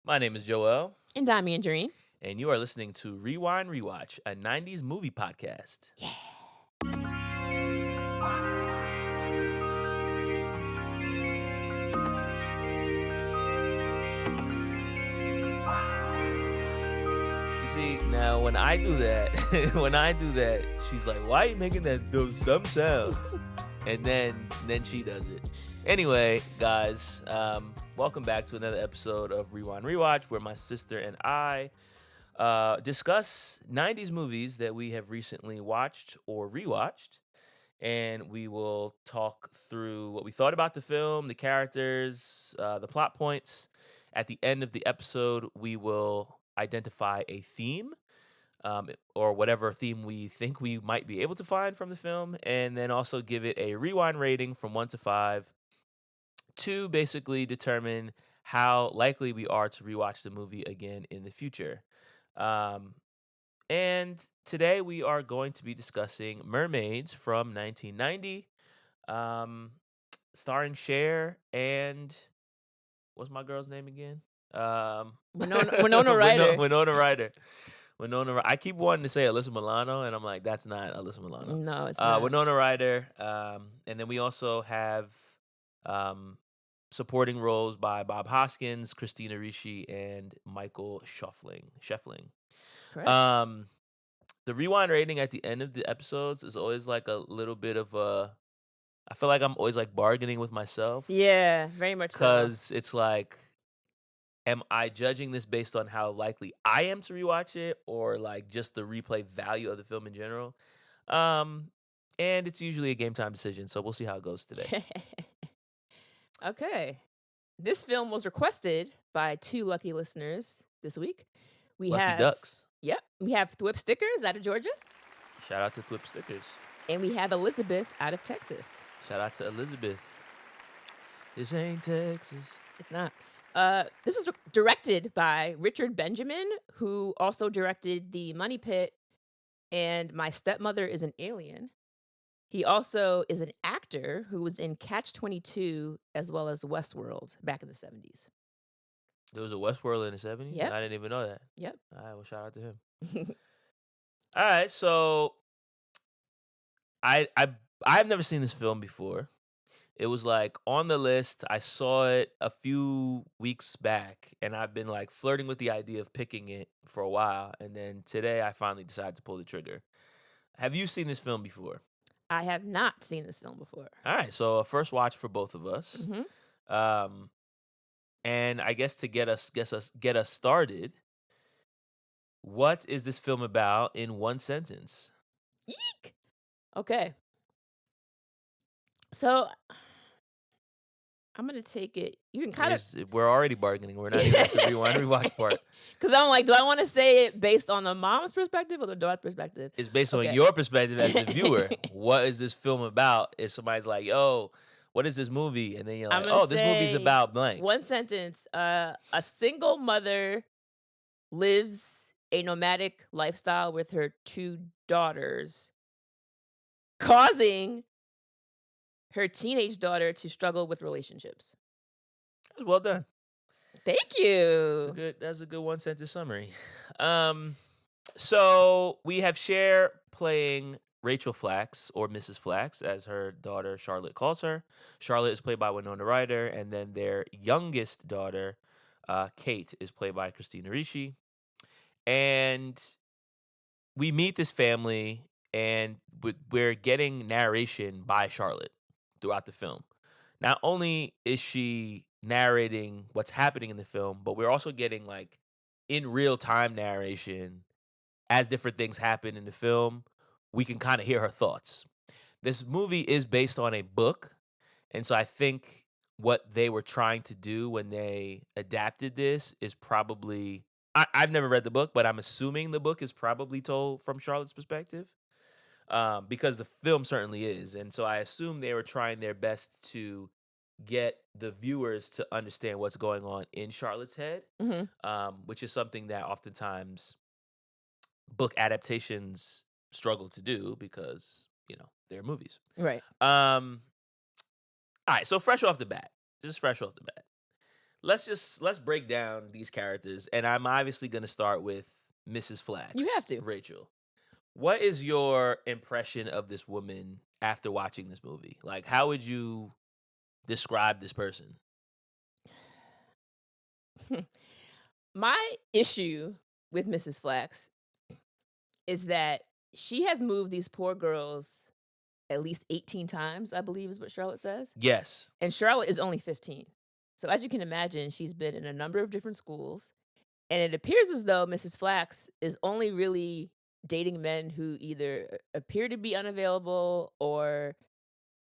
My name is Joel, And I'm Andrene. and you are listening to Rewind Rewatch, a 90s movie podcast. You see, now when I do that, she's like, "Why are you making those dumb sounds?" And then she does it. Anyway, guys, welcome back to another episode of Rewind Rewatch, where my sister and I discuss 90s movies that we have recently watched or rewatched. And we will talk through what we thought about the film, the characters, the plot points. At the end of the episode, we will identify a theme or whatever theme we think we might be able to find from the film, and then also give it a rewind rating from 1 to 5 to basically determine how likely we are to rewatch the movie again in the future. Um, and today we are going to be discussing Mermaids from 1990, um, starring Cher and what's my girl's name again? Winona Ryder. Winona Ryder. I keep wanting to say Alyssa Milano, and I'm like, that's not Alyssa Milano. No, it's not. Winona Ryder. And then we also have supporting roles by Bob Hoskins, Christina Ricci, and Michael Scheffling. Correct. The rewind rating at the end of the episodes is always like a little bit of a. I feel like I'm always like bargaining with myself. Yeah, very much so. Because it's like, am I judging this based on how likely I am to rewatch it, or like just the replay value of the film in general? And it's usually a game time decision, so we'll see how it goes today. Okay. This film was requested by 2 lucky listeners this week. Lucky Ducks. Yep. We have Thwip Stickers out of Georgia. Shout out to Thwip Stickers. And we have Elizabeth out of Texas. Shout out to Elizabeth. This ain't Texas. It's not. This is directed by Richard Benjamin, who also directed The Money Pit and My Stepmother is an Alien. He also is an actor who was in Catch-22 as well as Westworld back in the 70s. There was a Westworld in the 70s? Yep. I didn't even know that. Yep. All right, well, shout out to him. All right, so I've never seen this film before. It was like on the list. I saw it a few weeks back, and I've been like flirting with the idea of picking it for a while. And then today I finally decided to pull the trigger. Have you seen this film before? I have not seen this film before. All right, so a first watch for both of us. Mm-hmm. And I guess to get us started, what is this film about in one sentence? Eek! Okay. So I'm going to take it. You can kind of. We're already bargaining. We're not even at the rewind rewatch part. Because I'm like, do I want to say it based on the mom's perspective or the daughter's perspective? It's based on your perspective as the viewer. What is this film about? If somebody's like, yo, what is this movie? And then you're like, oh, this movie's about blank. One sentence. A single mother lives a nomadic lifestyle with her 2 daughters, causing her teenage daughter to struggle with relationships. That's well done. Thank you. That's a good one sentence summary. So we have Cher playing Rachel Flax, or Mrs. Flax, as her daughter Charlotte calls her. Charlotte is played by Winona Ryder, and then their youngest daughter, Kate, is played by Christina Ricci. And we meet this family, and we're getting narration by Charlotte throughout the film. Not only is she narrating what's happening in the film, but we're also getting like in real time narration as different things happen in the film. We can kind of hear her thoughts. This movie is based on a book, and so I think what they were trying to do when they adapted this is probably, I've never read the book, but I'm assuming the book is probably told from Charlotte's perspective, because the film certainly is. And so I assume they were trying their best to get the viewers to understand what's going on in Charlotte's head, which is something that oftentimes book adaptations struggle to do because, they're movies. Right. All right, so fresh off the bat. let's break down these characters, and I'm obviously going to start with Mrs. You have Flax, to. Rachel. What is your impression of this woman after watching this movie? Like, how would you describe this person? My issue with Mrs. Flax is that she has moved these poor girls at least 18 times, I believe is what Charlotte says. Yes. And Charlotte is only 15. So as you can imagine, she's been in a number of different schools. And it appears as though Mrs. Flax is only really dating men who either appear to be unavailable or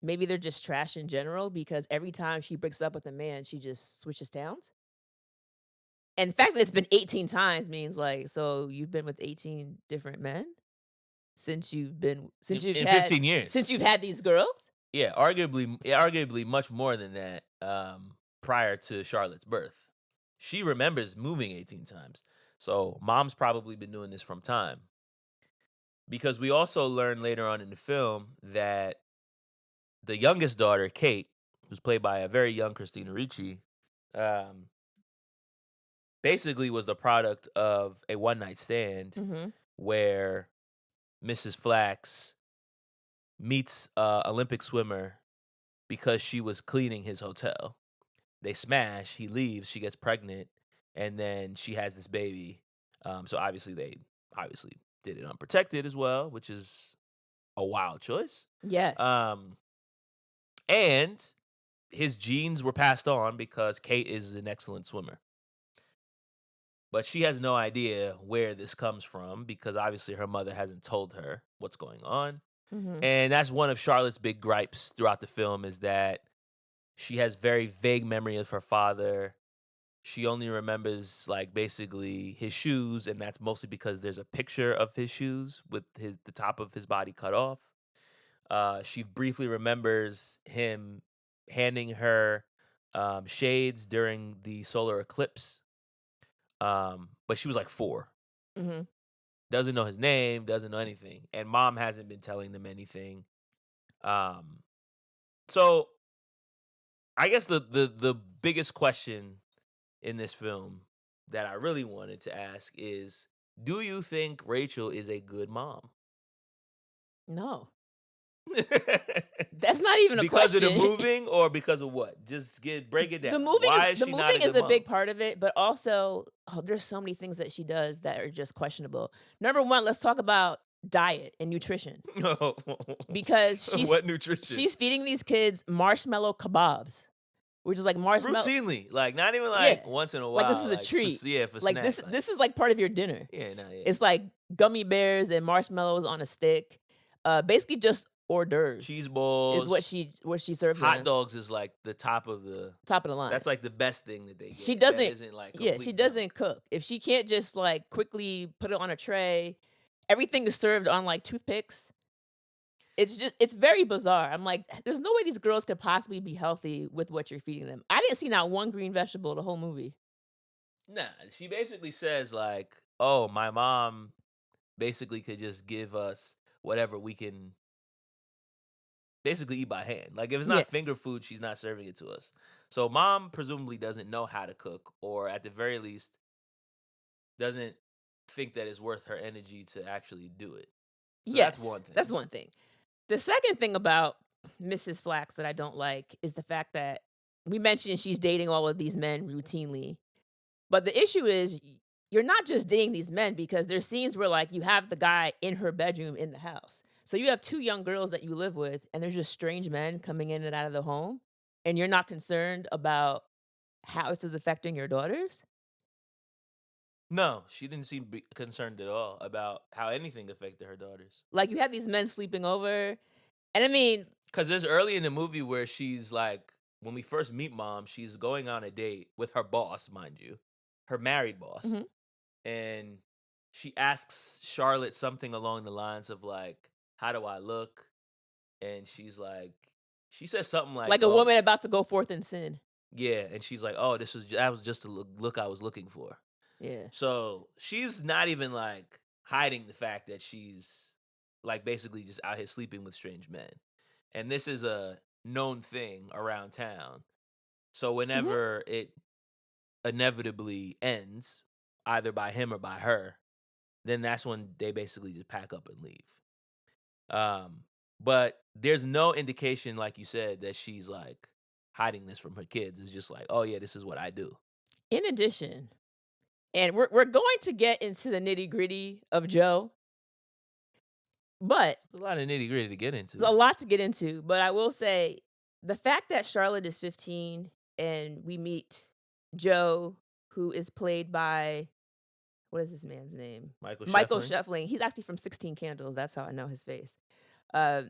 maybe they're just trash in general because every time she breaks up with a man, she just switches towns. And the fact that it's been 18 times means like, so you've been with 18 different men since In 15 years. since you've had these girls? Yeah, arguably much more than that prior to Charlotte's birth. She remembers moving 18 times. So mom's probably been doing this from time. Because we also learn later on in the film that the youngest daughter, Kate, who's played by a very young Christina Ricci, basically was the product of a one-night stand Mhm. where Mrs. Flax meets a Olympic swimmer because she was cleaning his hotel. They smash, he leaves, she gets pregnant, and then she has this baby. So obviously they did it unprotected as well, which is a wild choice. Yes. And his genes were passed on because Kate is an excellent swimmer. But she has no idea where this comes from because obviously her mother hasn't told her what's going on. Mhm. And that's one of Charlotte's big gripes throughout the film is that she has very vague memory of her father. She only remembers like basically his shoes, and that's mostly because there's a picture of his shoes with the top of his body cut off. She briefly remembers him handing her shades during the solar eclipse. But she was like 4. Mhm. Doesn't know his name, doesn't know anything. And mom hasn't been telling them anything. So I guess the biggest question in this film that I really wanted to ask is, do you think Rachel is a good mom? No. That's not even a Because of the question. moving or because of what? Just break it The down. moving Why is is the she not a moving is good a mom? big part of it, but also there's so many things that she does that are just questionable. Number one, let's talk about diet and nutrition because What nutrition? she's feeding these kids marshmallow kebabs, which is like marshmallow. Routinely, like not even Yeah. like once in a while. Like this is a for treat. for Like snack. this is like part of your dinner. Yeah, no, yeah. It's like gummy bears and marshmallows on a stick. Basically just hors d'oeuvres. Cheese balls Is what she serves. Hot them. dogs is like the top of the line. That's like the best thing that they get. She That doesn't. isn't like Yeah, complete she junk. doesn't cook. If she can't just like quickly put it on a tray, everything is served on like toothpicks. It's very bizarre. I'm like, there's no way these girls could possibly be healthy with what you're feeding them. I didn't see not one green vegetable the whole movie. Nah, she basically says like, "Oh, my mom basically could just give us whatever we can basically eat by hand. Like if it's not Yeah. finger food, she's not serving it to us. So mom presumably doesn't know how to cook, or at the very least, doesn't think that it's worth her energy to actually do it. So Yes, that's one thing. That's one thing. The second thing about Mrs. Flax that I don't like is the fact that we mentioned she's dating all of these men routinely. But the issue is you're not just dating these men because there's scenes where like you have the guy in her bedroom in the house. So you have 2 young girls that you live with and there's just strange men coming in and out of the home and you're not concerned about how this is affecting your daughters? No, she didn't seem concerned at all about how anything affected her daughters. Like you have these men sleeping over. And I mean, because there's early in the movie where she's like, when we first meet mom, she's going on a date with her boss, mind you, her married boss. Mhm. And she asks Charlotte something along the lines of like, how do I look? And she's like, she says something like a "Oh," woman about to go forth in sin. Yeah, and she's like, oh, that was just the look I was looking for. Yeah. So she's not even like hiding the fact that she's like basically just out here sleeping with strange men. And this is a known thing around town. So whenever it inevitably ends, either by him or by her, then that's when they basically just pack up and leave. Um, but there's no indication, like you said, that she's like hiding this from her kids. It's just like, oh yeah, this is what I do. In addition, and we're going to get into the nitty-gritty of Joe, but There's a lot of nitty gritty to get into. there's a lot to get into, but I will say the fact that Charlotte is 15 and we meet Joe, who is played by what is this man's name? Michael Michael Sheffling. Sheffling. He's actually from 16 Candles. That's how I know his face. Uh,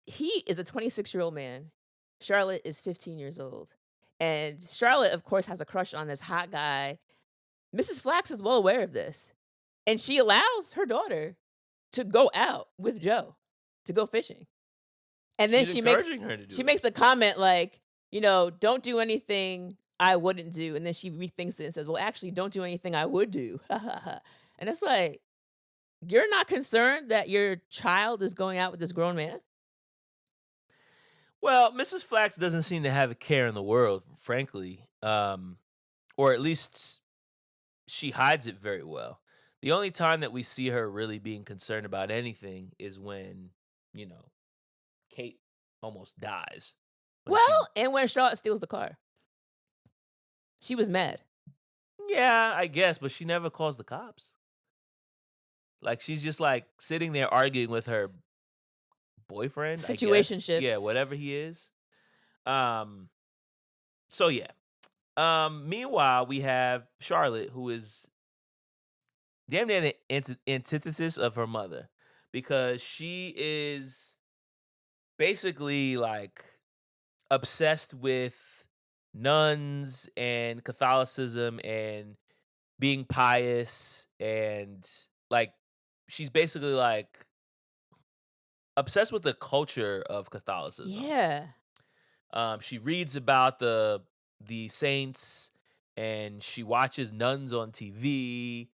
he is a 26-year-old man. Charlotte is 15 years old. And Charlotte, of course, has a crush on this hot guy. Mrs. Flax is well aware of this. And she allows her daughter to go out with Joe to go fishing. And then She's she makes encouraging her to do she it. makes a comment like, don't do anything I wouldn't do. And then she rethinks it and says, well, actually, don't do anything I would do. And it's like, you're not concerned that your child is going out with this grown man? Well, Mrs. Flax doesn't seem to have a care in the world, frankly, or at least she hides it very well. The only time that we see her really being concerned about anything is when, you know, Kate almost dies. When she- Well, and when Charlotte steals the car. She was mad. yeah, I guess, but she never calls the cops. Like she's just like sitting there arguing with her boyfriend, I guess. Situationship. Yeah, whatever he is. So yeah. Meanwhile, we have Charlotte, who is damn near the antithesis of her mother, because she is basically like obsessed with nuns and Catholicism and being pious, and like she's basically like obsessed with the culture of Catholicism. Yeah. She reads about the saints, and she watches nuns on TV,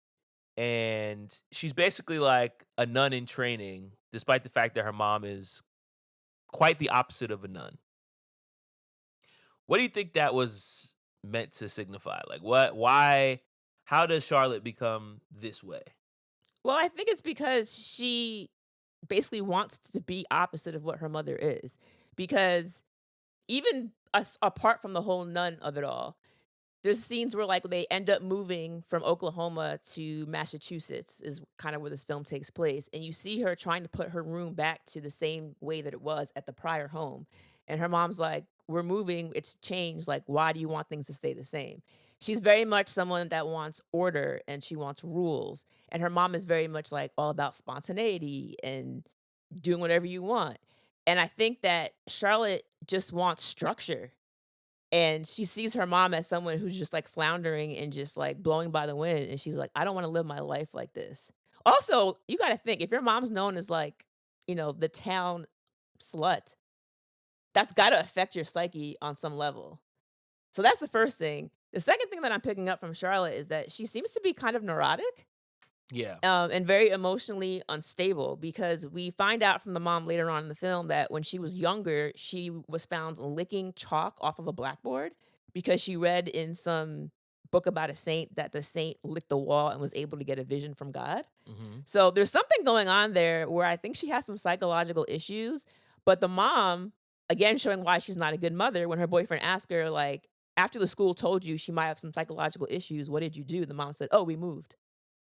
and she's basically like a nun in training, despite the fact that her mom is quite the opposite of a nun. What do you think that was meant to signify? Like why, how does Charlotte become this way? Well, I think it's because she basically wants to be opposite of what her mother is. Because even apart from the whole nun of it all, there's scenes where like they end up moving from Oklahoma to Massachusetts is kind of where this film takes place. And you see her trying to put her room back to the same way that it was at the prior home. And her mom's like, we're moving, it's changed. Like, why do you want things to stay the same? She's very much someone that wants order and she wants rules. And her mom is very much like all about spontaneity and doing whatever you want. And I think that Charlotte just wants structure. And she sees her mom as someone who's just like floundering and just like blowing by the wind. And she's like, I don't want to live my life like this. Also, you got to think if your mom's known as like, the town slut, that's got to affect your psyche on some level. So that's the first thing. The second thing that I'm picking up from Charlotte is that she seems to be kind of neurotic. Yeah. And very emotionally unstable, because we find out from the mom later on in the film that when she was younger, she was found licking chalk off of a blackboard because she read in some book about a saint that the saint licked the wall and was able to get a vision from God. Mm-hmm. So there's something going on there where I think she has some psychological issues, but the mom, again, showing why she's not a good mother, when her boyfriend asked her, like, after the school told you she might have some psychological issues, what did you do? The mom said, oh, we moved.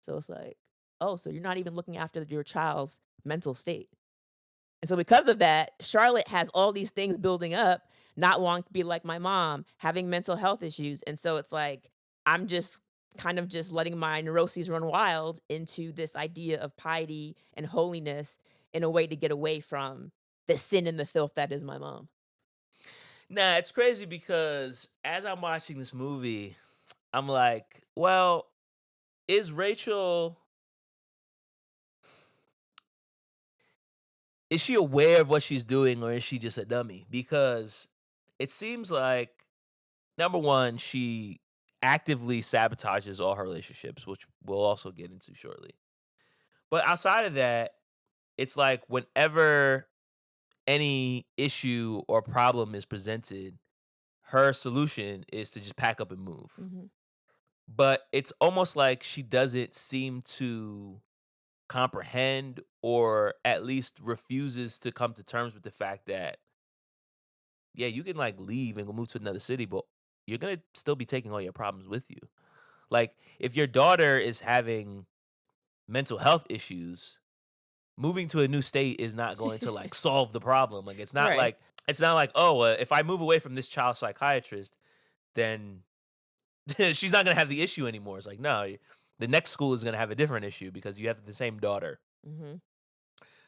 So it's like, oh, so you're not even looking after your child's mental state. And so because of that, Charlotte has all these things building up, not wanting to be like my mom, having mental health issues. And so it's like, I'm just kind of just letting my neuroses run wild into this idea of piety and holiness in a way to get away from the sin and the filth that is my mom. Nah, it's crazy because as I'm watching this movie, I'm like, well, is she aware of what she's doing, or is she just a dummy? Because it seems like, number one, she actively sabotages all her relationships, which we'll also get into shortly. But outside of that, it's like whenever any issue or problem is presented, her solution is to just pack up and move. Mhm. but it's almost like she doesn't seem to comprehend or at least refuses to come to terms with the fact that, yeah, you can like leave and go move to another city, but you're gonna still be taking all your problems with you. Like, if your daughter is having mental health issues, moving to a new state is not going to like solve the problem. Like, Right. it's not like, oh, if I move away from this child psychiatrist, then she's not gonna have the issue anymore. It's like, no, the next school is gonna have a different issue because you have the same daughter. Mhm.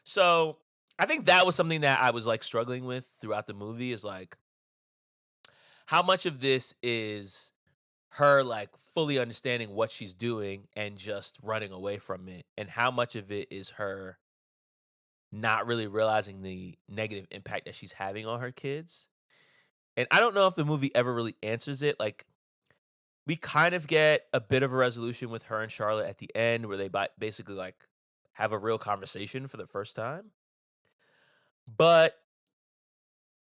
So I think that was something that I was like struggling with throughout the movie is like, how much of this is her like fully understanding what she's doing and just running away from it, and how much of it is her not really realizing the negative impact that she's having on her kids. And I don't know if the movie ever really answers it. Like, we kind of get a bit of a resolution with her and Charlotte at the end where they basically like have a real conversation for the first time. But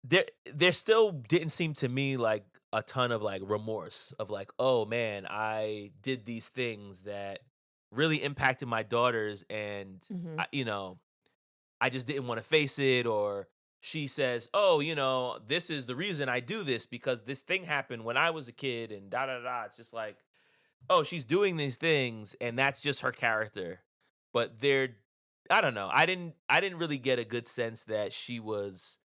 there still didn't seem to me like a ton of like remorse of like, oh man, I did these things that really impacted my daughters, and Mhm. I just didn't want to face it. Or she says, oh, this is the reason I do this because this thing happened when I was a kid and da da da. It's just like, oh, she's doing these things and that's just her character. But I don't know. I didn't really get a good sense that she was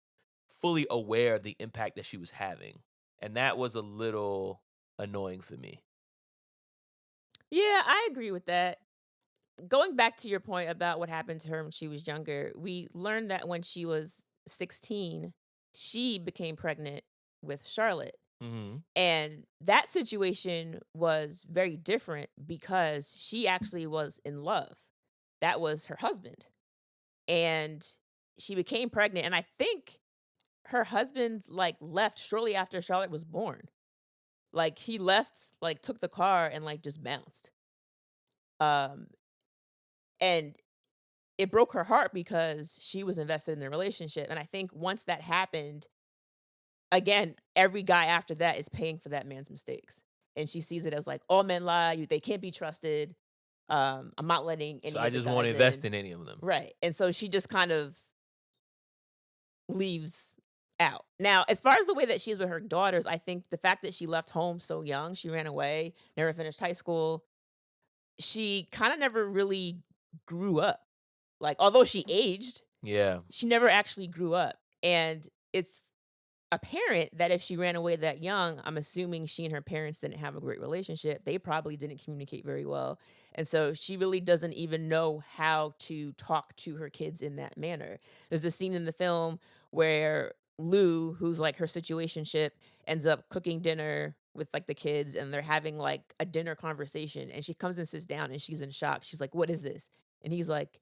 fully aware of the impact that she was having. And that was a little annoying for me. Yeah, I agree with that. Going back to your point about what happened to her when she was younger, we learned that when she was 16, she became pregnant with Charlotte. Mhm. And that situation was very different because she actually was in love. That was her husband. And she became pregnant. And I think her husband like left shortly after Charlotte was born. Like he left, like took the car and like just bounced. Um and it broke her heart because she was invested in the relationship. And I think once that happened, again, every guy after that is paying for that man's mistakes. And she sees it as like all men lie, they can't be trusted. I'm not letting So any I other just won't guys invest in. in any of them. Right. And so she just kind of leaves out. Now, as far as the way that she's with her daughters, I think the fact that she left home so young, she ran away, never finished high school, she kind of never really grew up. Like, although she aged, Yeah. she never actually grew up. And it's apparent that if she ran away that young, I'm assuming she and her parents didn't have a great relationship. They probably didn't communicate very well. And so she really doesn't even know how to talk to her kids in that manner. There's a scene in the film where Lou, who's like her situationship, ends up cooking dinner with like the kids and they're having like a dinner conversation. And she comes and sits down and she's in shock. She's like, "What is this?" And he's like,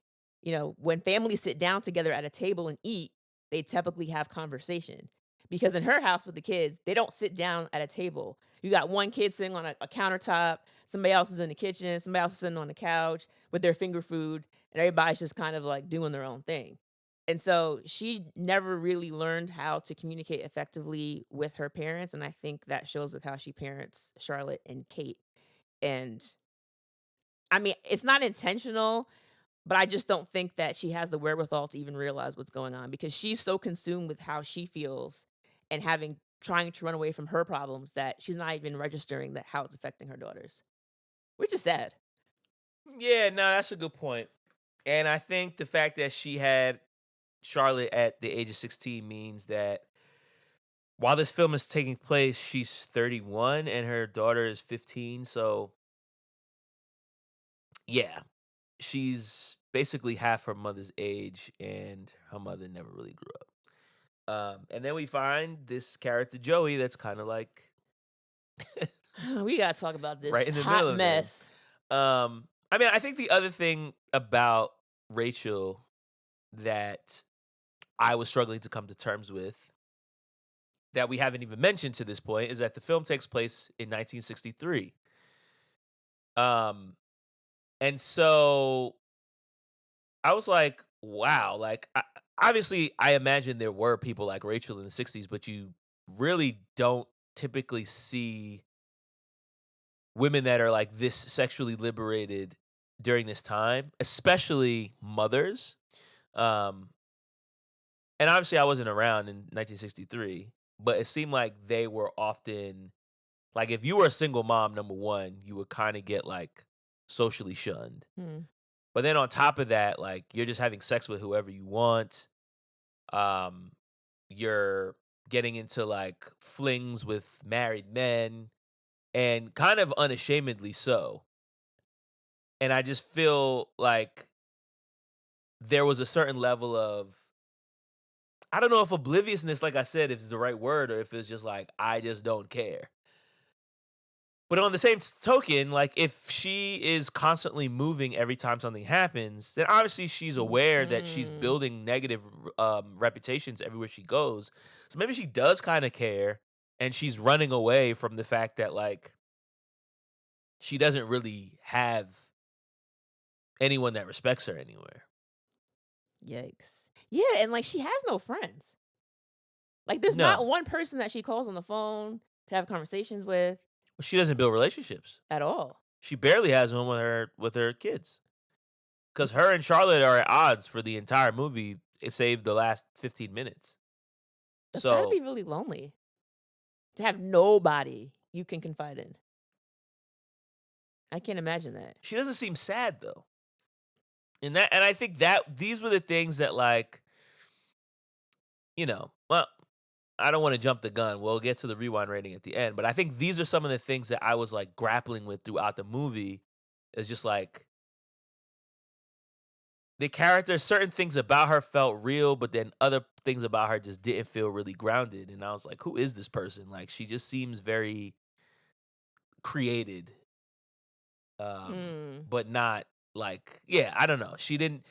when families sit down together at a table and eat, they typically have conversation because in her house with the kids, they don't sit down at a table. You got one kid sitting on a countertop, somebody else is in the kitchen, somebody else is sitting on the couch with their finger food, and everybody's just kind of like doing their own thing. And so she never really learned how to communicate effectively with her parents. And I think that shows with how she parents Charlotte and Kate. And I mean, it's not intentional, but I just don't think that she has the wherewithal to even realize what's going on because she's so consumed with how she feels and having trying to run away from her problems that she's not even registering that how it's affecting her daughters, which is sad. Yeah, no, that's a good point. And I think the fact that she had Charlotte at the age of 16 means that while this film is taking place, she's 31 and her daughter is 15. So, yeah, she's basically half her mother's age, and her mother never really grew up. And then we find this character, Joey, that's kind of like We gotta talk about right this in the middle hot of it. mess. I mean, I think the other thing about Rachel that I was struggling to come to terms with that we haven't even mentioned to this point is that the film takes place in 1963. Um, and so I was like, wow, like obviously I imagine there were people like Rachel in the 60s, but you really don't typically see women that are like this sexually liberated during this time, especially mothers. Um, and obviously, I wasn't around in 1963, but it seemed like they were often like if you were a single mom, number one, you would kind of get like socially shunned. Hmm. But then on top of that, like you're just having sex with whoever you want. Um, you're getting into like flings with married men and kind of unashamedly so. And I just feel like there was a certain level of I don't know if obliviousness, like I said, if it's the right word or if it's just like I just don't care. But on the same token, like if she is constantly moving every time something happens, then obviously she's aware that she's Mhm. building negative reputations everywhere she goes. So maybe she does kind of care, and she's running away from the fact that like she doesn't really have anyone that respects her anywhere. Yikes. Yeah, and like she has no friends. Like there's not No, one person that she calls on the phone to have conversations with she doesn't build relationships. at all. She barely has one with her kids because her and Charlotte are at odds for the entire movie, save the last 15 minutes. That's got to So be really lonely to have nobody you can confide in. I can't imagine that. she doesn't seem sad though. And I think that these were the things that like, well, I don't want to jump the gun. We'll get to the rewind rating at the end, but I think these are some of the things that I was like grappling with throughout the movie. It's just like the character, certain things about her felt real, but then other things about her just didn't feel really grounded. And I was like, who is this person? Like she just seems very created, Mm. but not like yeah. I don't know. She didn't.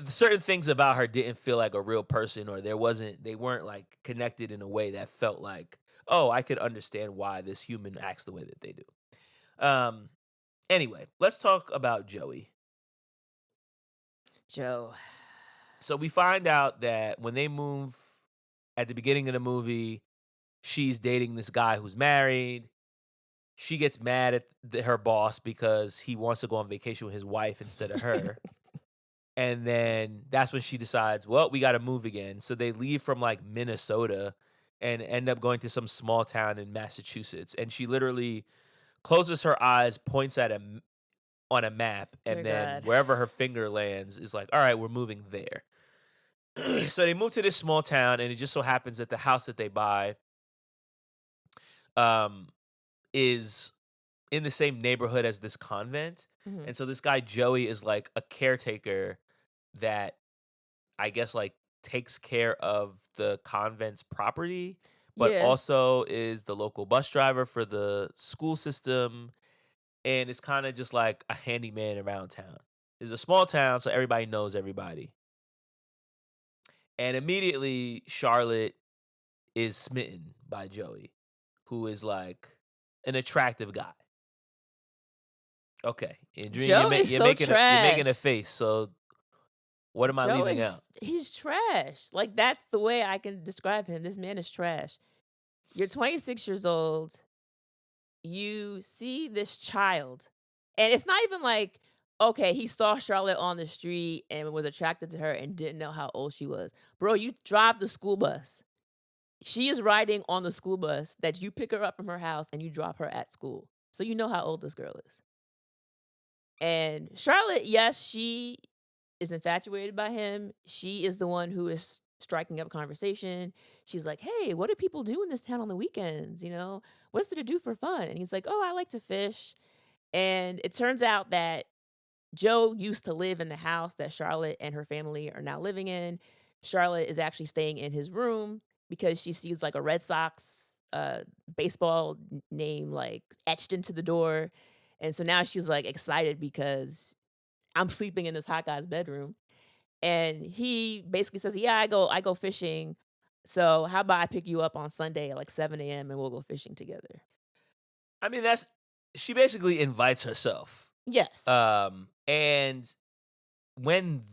Certain things about her didn't feel like a real person, or they weren't like connected in a way that felt like oh, I could understand why this human acts the way that they do. Anyway, let's talk about Joey. Joe. So we find out that when they move at the beginning of the movie, she's dating this guy who's married. She gets mad at her boss because he wants to go on vacation with his wife instead of her. And then that's when she decides, well, we got to move again. So they leave from like Minnesota and end up going to some small town in Massachusetts. And she literally closes her eyes, points at on a map, Dear and then God. wherever her finger lands is like, all right, we're moving there. So they move to this small town, and it just so happens that the house that they buy um, is in the same neighborhood as this convent. Mhm. And so this guy Joey is like a caretaker that I guess like takes care of the convent's property, but Yeah. also is the local bus driver for the school system and is kind of just like a handyman around town. It's a small town, so everybody knows everybody. And immediately Charlotte is smitten by Joey, who is like an attractive guy. Okay, Andrene, Joe is you're so making a trash. face. So what am I Joe leaving out? is he's trash. Like that's the way I can describe him. This man is trash. You're 26 years old. You see this child. And it's not even like okay, he saw Charlotte on the street and was attracted to her and didn't know how old she was. Bro, you drive the school bus. She is riding on the school bus that you pick her up from her house and you drop her at school. So you know how old this girl is. And Charlotte, yes, she is infatuated by him. She is the one who is striking up conversation. She's like, "Hey, what do people do in this town on the weekends? What's there to do for fun?" And he's like, "Oh, I like to fish." And it turns out that Joe used to live in the house that Charlotte and her family are now living in. Charlotte is actually staying in his room because she sees like a Red Sox baseball name like etched into the door. And so now she's like excited because I'm sleeping in this hot guy's bedroom. And he basically says, "Yeah, I go fishing. So how about I pick you up on Sunday at like 7 a.m. and we'll go fishing together?" I mean, that's she basically invites herself. Yes. And when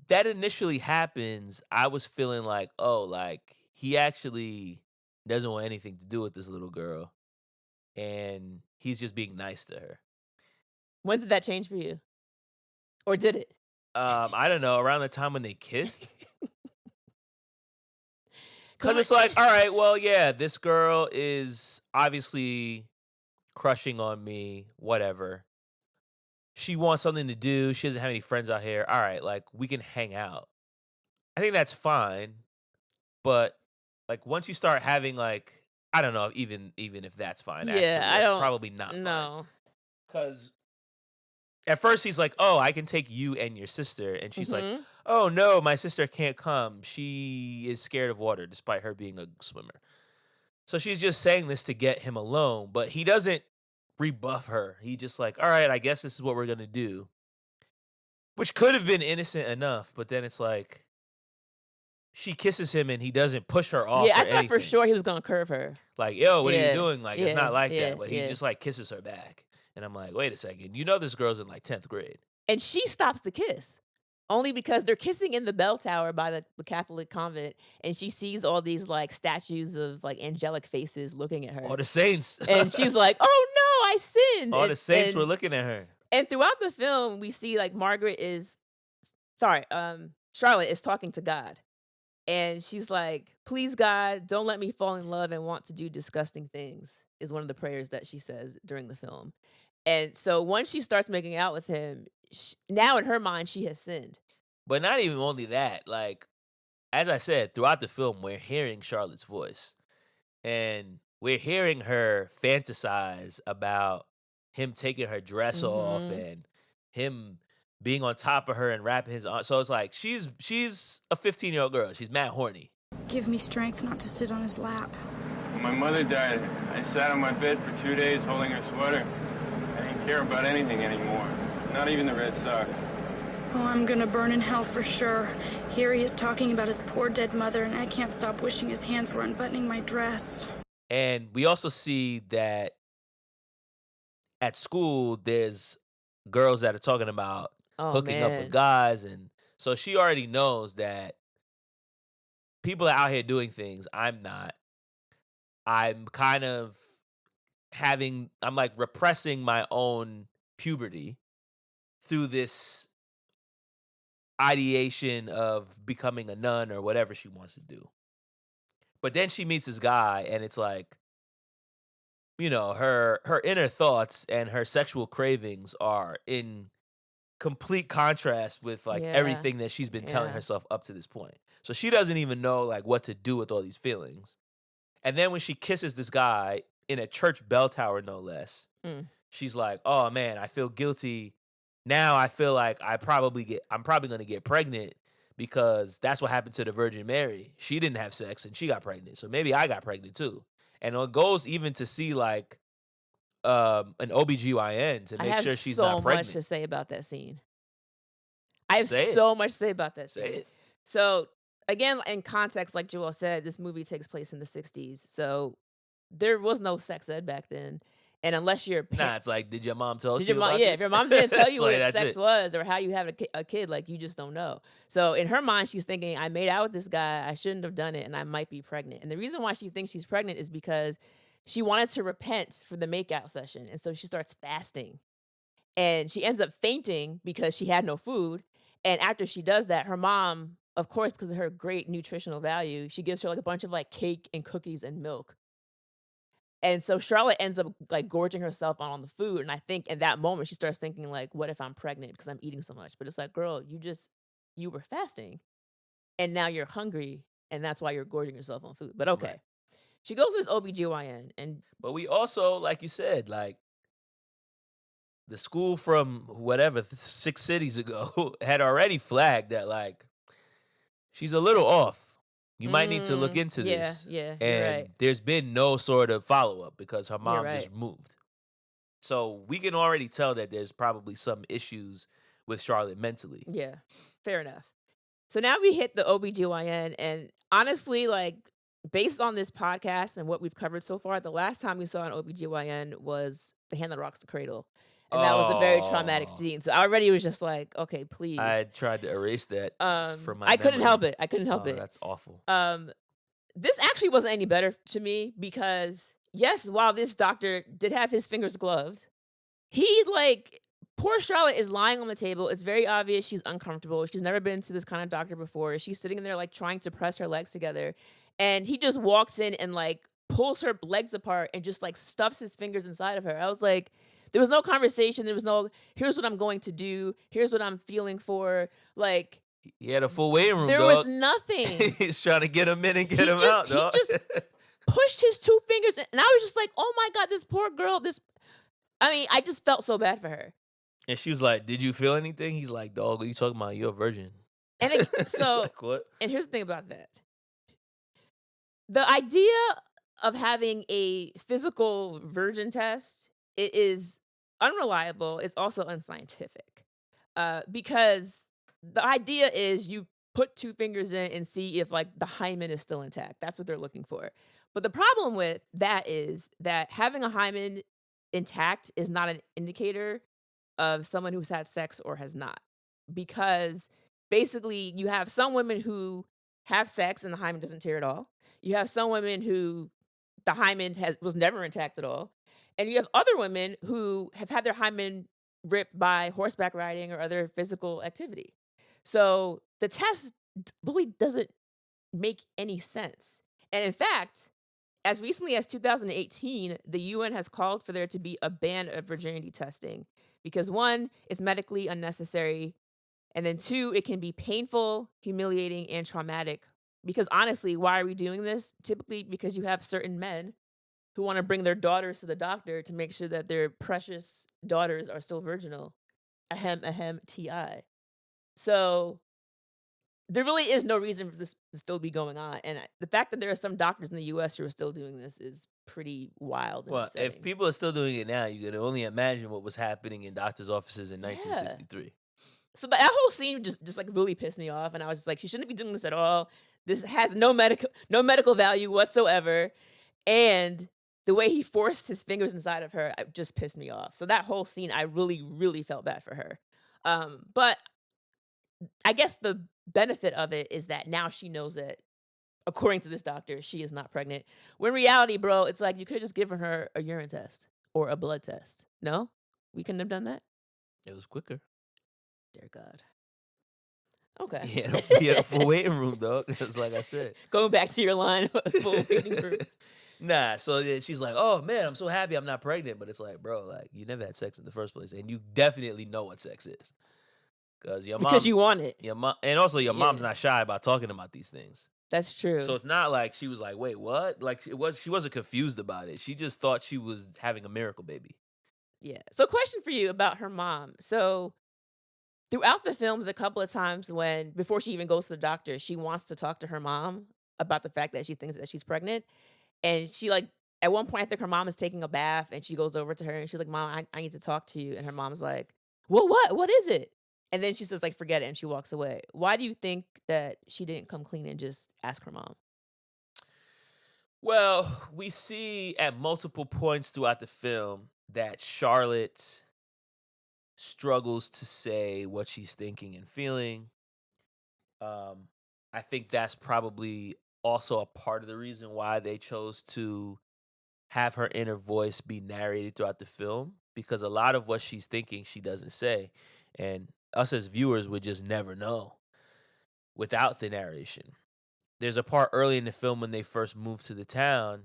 that initially happens, I was feeling like, oh, like he actually doesn't want anything to do with this little girl. And he's just being nice to her. When did that change for you? Or did it? I don't know, around the time when they kissed. Because it's like, all right, well, yeah, this girl is obviously crushing on me, whatever. She wants something to do. She doesn't have any friends out here. All right, like, we can hang out. I think that's fine. But, like, once you start having, like, I don't know, even if that's fine, Yeah, actually. I That's don't. probably not fine. No. Because at first he's like, oh, I can take you and your sister. And she's like, Mhm. oh, no, my sister can't come. She is scared of water, despite her being a swimmer. So she's just saying this to get him alone, but he doesn't rebuff her. He just like, all right, I guess this is what we're going to do. Which could have been innocent enough, but then it's like, she kisses him and he doesn't push her off Yeah, I or thought anything. for sure he was gonna curve her. Like, yo, what are you Yeah, doing? Like, it's yeah, not like yeah, that. But he yeah. just like kisses her back. And I'm like, wait a second. You know this girl's in like 10th grade. And she stops the kiss. Only because they're kissing in the bell tower by the Catholic convent, and she sees all these like statues of like angelic faces looking at her. All the saints. And she's like, "Oh no, I sinned." All and, the saints and, were looking at her. And throughout the film, we see like Charlotte is talking to God. And she's like, "Please, God, don't let me fall in love and want to do disgusting things," is one of the prayers that she says during the film. And so once she starts making out with him, now in her mind, she has sinned. But not even only that. Like, as I said, throughout the film, we're hearing Charlotte's voice. And we're hearing her fantasize about him taking her dress off and him being on top of her and wrapping his arm. So it's like, she's a 15-year-old girl. She's mad horny. Give me strength not to sit on his lap. When my mother died, I sat on my bed for 2 days holding her sweater. I didn't care about anything anymore, not even the Red Sox. Oh, I'm gonna burn in hell for sure. Here he is talking about his poor dead mother, and I can't stop wishing his hands were unbuttoning my dress. And we also see that at school, there's girls that are talking about hooking up with guys. And so she already knows that people are out here doing things. I'm not. I'm kind of I'm like repressing my own puberty through this ideation of becoming a nun or whatever she wants to do. But then she meets this guy and it's like, you know, her inner thoughts and her sexual cravings are in complete contrast with like everything that she's been telling herself up to this point. So she doesn't even know like what to do with all these feelings. And then when she kisses this guy in a church bell tower, no less, she's like, oh man, I feel guilty. Now I feel like I'm probably going to get pregnant because that's what happened to the Virgin Mary. She didn't have sex and she got pregnant. So maybe I got pregnant too. And it goes even to see like an OBGYN to make sure she's not pregnant. I have so much to say about that scene. I have Say it. so much to say about that scene. Say it. So again, in context, like Joel said, this movie takes place in the 60s. So there was no sex ed back then. And unless you're Nah, it's like, did your mom tell you about about this? this? If your mom didn't tell you Like, what that's sex it. was or how you have a kid, like you just don't know. So in her mind, she's thinking, I made out with this guy. I shouldn't have done it. And I might be pregnant. And the reason why she thinks she's pregnant is because she wanted to repent for the makeout session. And so she starts fasting. And she ends up fainting because she had no food. And after she does that, her mom, of course, because of her great nutritional value, she gives her like a bunch of like cake and cookies and milk. And so Charlotte ends up like gorging herself on the food. And I think in that moment, she starts thinking like, what if I'm pregnant because I'm eating so much? But it's like, girl, you were fasting and now you're hungry. And that's why you're gorging yourself on food. But okay. Right. She goes to this OBGYN and But we also, like you said, like the school from whatever 6 cities ago had already flagged that like she's a little off. You might need to look into this. Yeah, and you're right. there's been no sort of follow-up because her mom right. just moved. So we can already tell that there's probably some issues with Charlotte mentally. Yeah, fair enough. So now we hit the OBGYN, and honestly, like, based on this podcast and what we've covered so far, the last time we saw an OBGYN was The Hand That Rocks the Cradle. And that was a very traumatic scene. So I already was just like, okay, please. I tried to erase that from my I couldn't memory. help it. That's awful. This actually wasn't any better to me because yes, while this doctor did have his fingers gloved, he like poor Charlotte is lying on the table. It's very obvious she's uncomfortable. She's never been to this kind of doctor before. She's sitting there like trying to press her legs together. And he just walks in and like pulls her legs apart and just like stuffs his fingers inside of her. I was like, there was no conversation. There was no, here's what I'm going to do. Here's what I'm feeling for. Like, He had a full waiting room, there dog. was nothing. He's trying to get him in and get him just- out, he dog. just- Pushed his two fingers in, and I was just like, oh my God, this poor girl. I just felt so bad for her. And she was like, "Did you feel anything?" He's like, "Dog, what are you talking about? You're a virgin." And It's so, like, what? and here's the thing about that. The idea of having a physical virgin test, it is unreliable. It's also unscientific. Because the idea is you put two fingers in and see if like the hymen is still intact. That's what they're looking for. But the problem with that is that having a hymen intact is not an indicator of someone who's had sex or has not. Because basically you have some women who have sex and the hymen doesn't tear at all. You have some women who the hymen was never intact at all. And you have other women who have had their hymen ripped by horseback riding or other physical activity. So the test really doesn't make any sense. And in fact, as recently as 2018, the UN has called for there to be a ban of virginity testing because one, it's medically unnecessary. And then two, it can be painful, humiliating, and traumatic. Because honestly, why are we doing this? Typically because you have certain men who want to bring their daughters to the doctor to make sure that their precious daughters are still virginal. Ahem, ahem, TI. So there really is no reason for this to still be going on. And the fact that there are some doctors in the U.S. who are still doing this is pretty wild. And Well, upsetting. if people are still doing it now, you can only imagine what was happening in doctors' offices in 1963. So that whole scene just like really pissed me off, and I was just like, she shouldn't be doing this at all. This has no medical value whatsoever, and the way he forced his fingers inside of her just pissed me off. So that whole scene, I really, really felt bad for her. But I guess the benefit of it is that now she knows that, according to this doctor, she is not pregnant. When in reality, bro, it's like you could have just given her a urine test or a blood test. No, we couldn't have done that. It was quicker. Dear God. Okay. He had a full waiting room, dog. It's like I said. Going back to your line of full waiting room. Nah, so then she's like, "Oh man, I'm so happy I'm not pregnant." But it's like, bro, like you never had sex in the first place, and you definitely know what sex is, because you want it. your mom, and also your mom's Yeah. not shy about talking about these things. That's true. So it's not like she was like, "Wait, what?" Like she wasn't confused about it. She just thought she was having a miracle baby. Yeah. So question for you about her mom. So throughout the film, there's a couple of times when, before she even goes to the doctor, she wants to talk to her mom about the fact that she thinks that she's pregnant. And she like, at one point, I think her mom is taking a bath and she goes over to her and she's like, "Mom, I need to talk to you." And her mom's like, "Well, what? What is it?" And then she says like, "Forget it." And she walks away. Why do you think that she didn't come clean and just ask her mom? Well, we see at multiple points throughout the film that Charlotte struggles to say what she's thinking and feeling. I think that's probably also a part of the reason why they chose to have her inner voice be narrated throughout the film, because a lot of what she's thinking she doesn't say, and us as viewers would just never know without the narration. There's a part early in the film when they first move to the town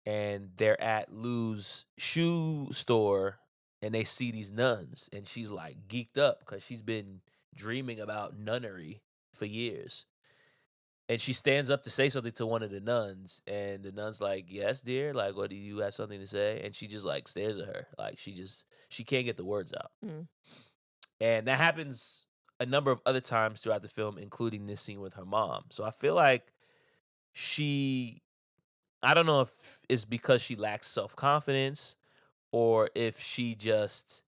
and they're at Lou's shoe store and they see these nuns, and she's like geeked up because she's been dreaming about nunnery for years. And she stands up to say something to one of the nuns, and the nun's like, "Yes, dear, like, what, do you have something to say?" And she just like stares at her, like she can't get the words out. Mm. And that happens a number of other times throughout the film, including this scene with her mom. So I feel like I don't know if it's because she lacks self-confidence or if she just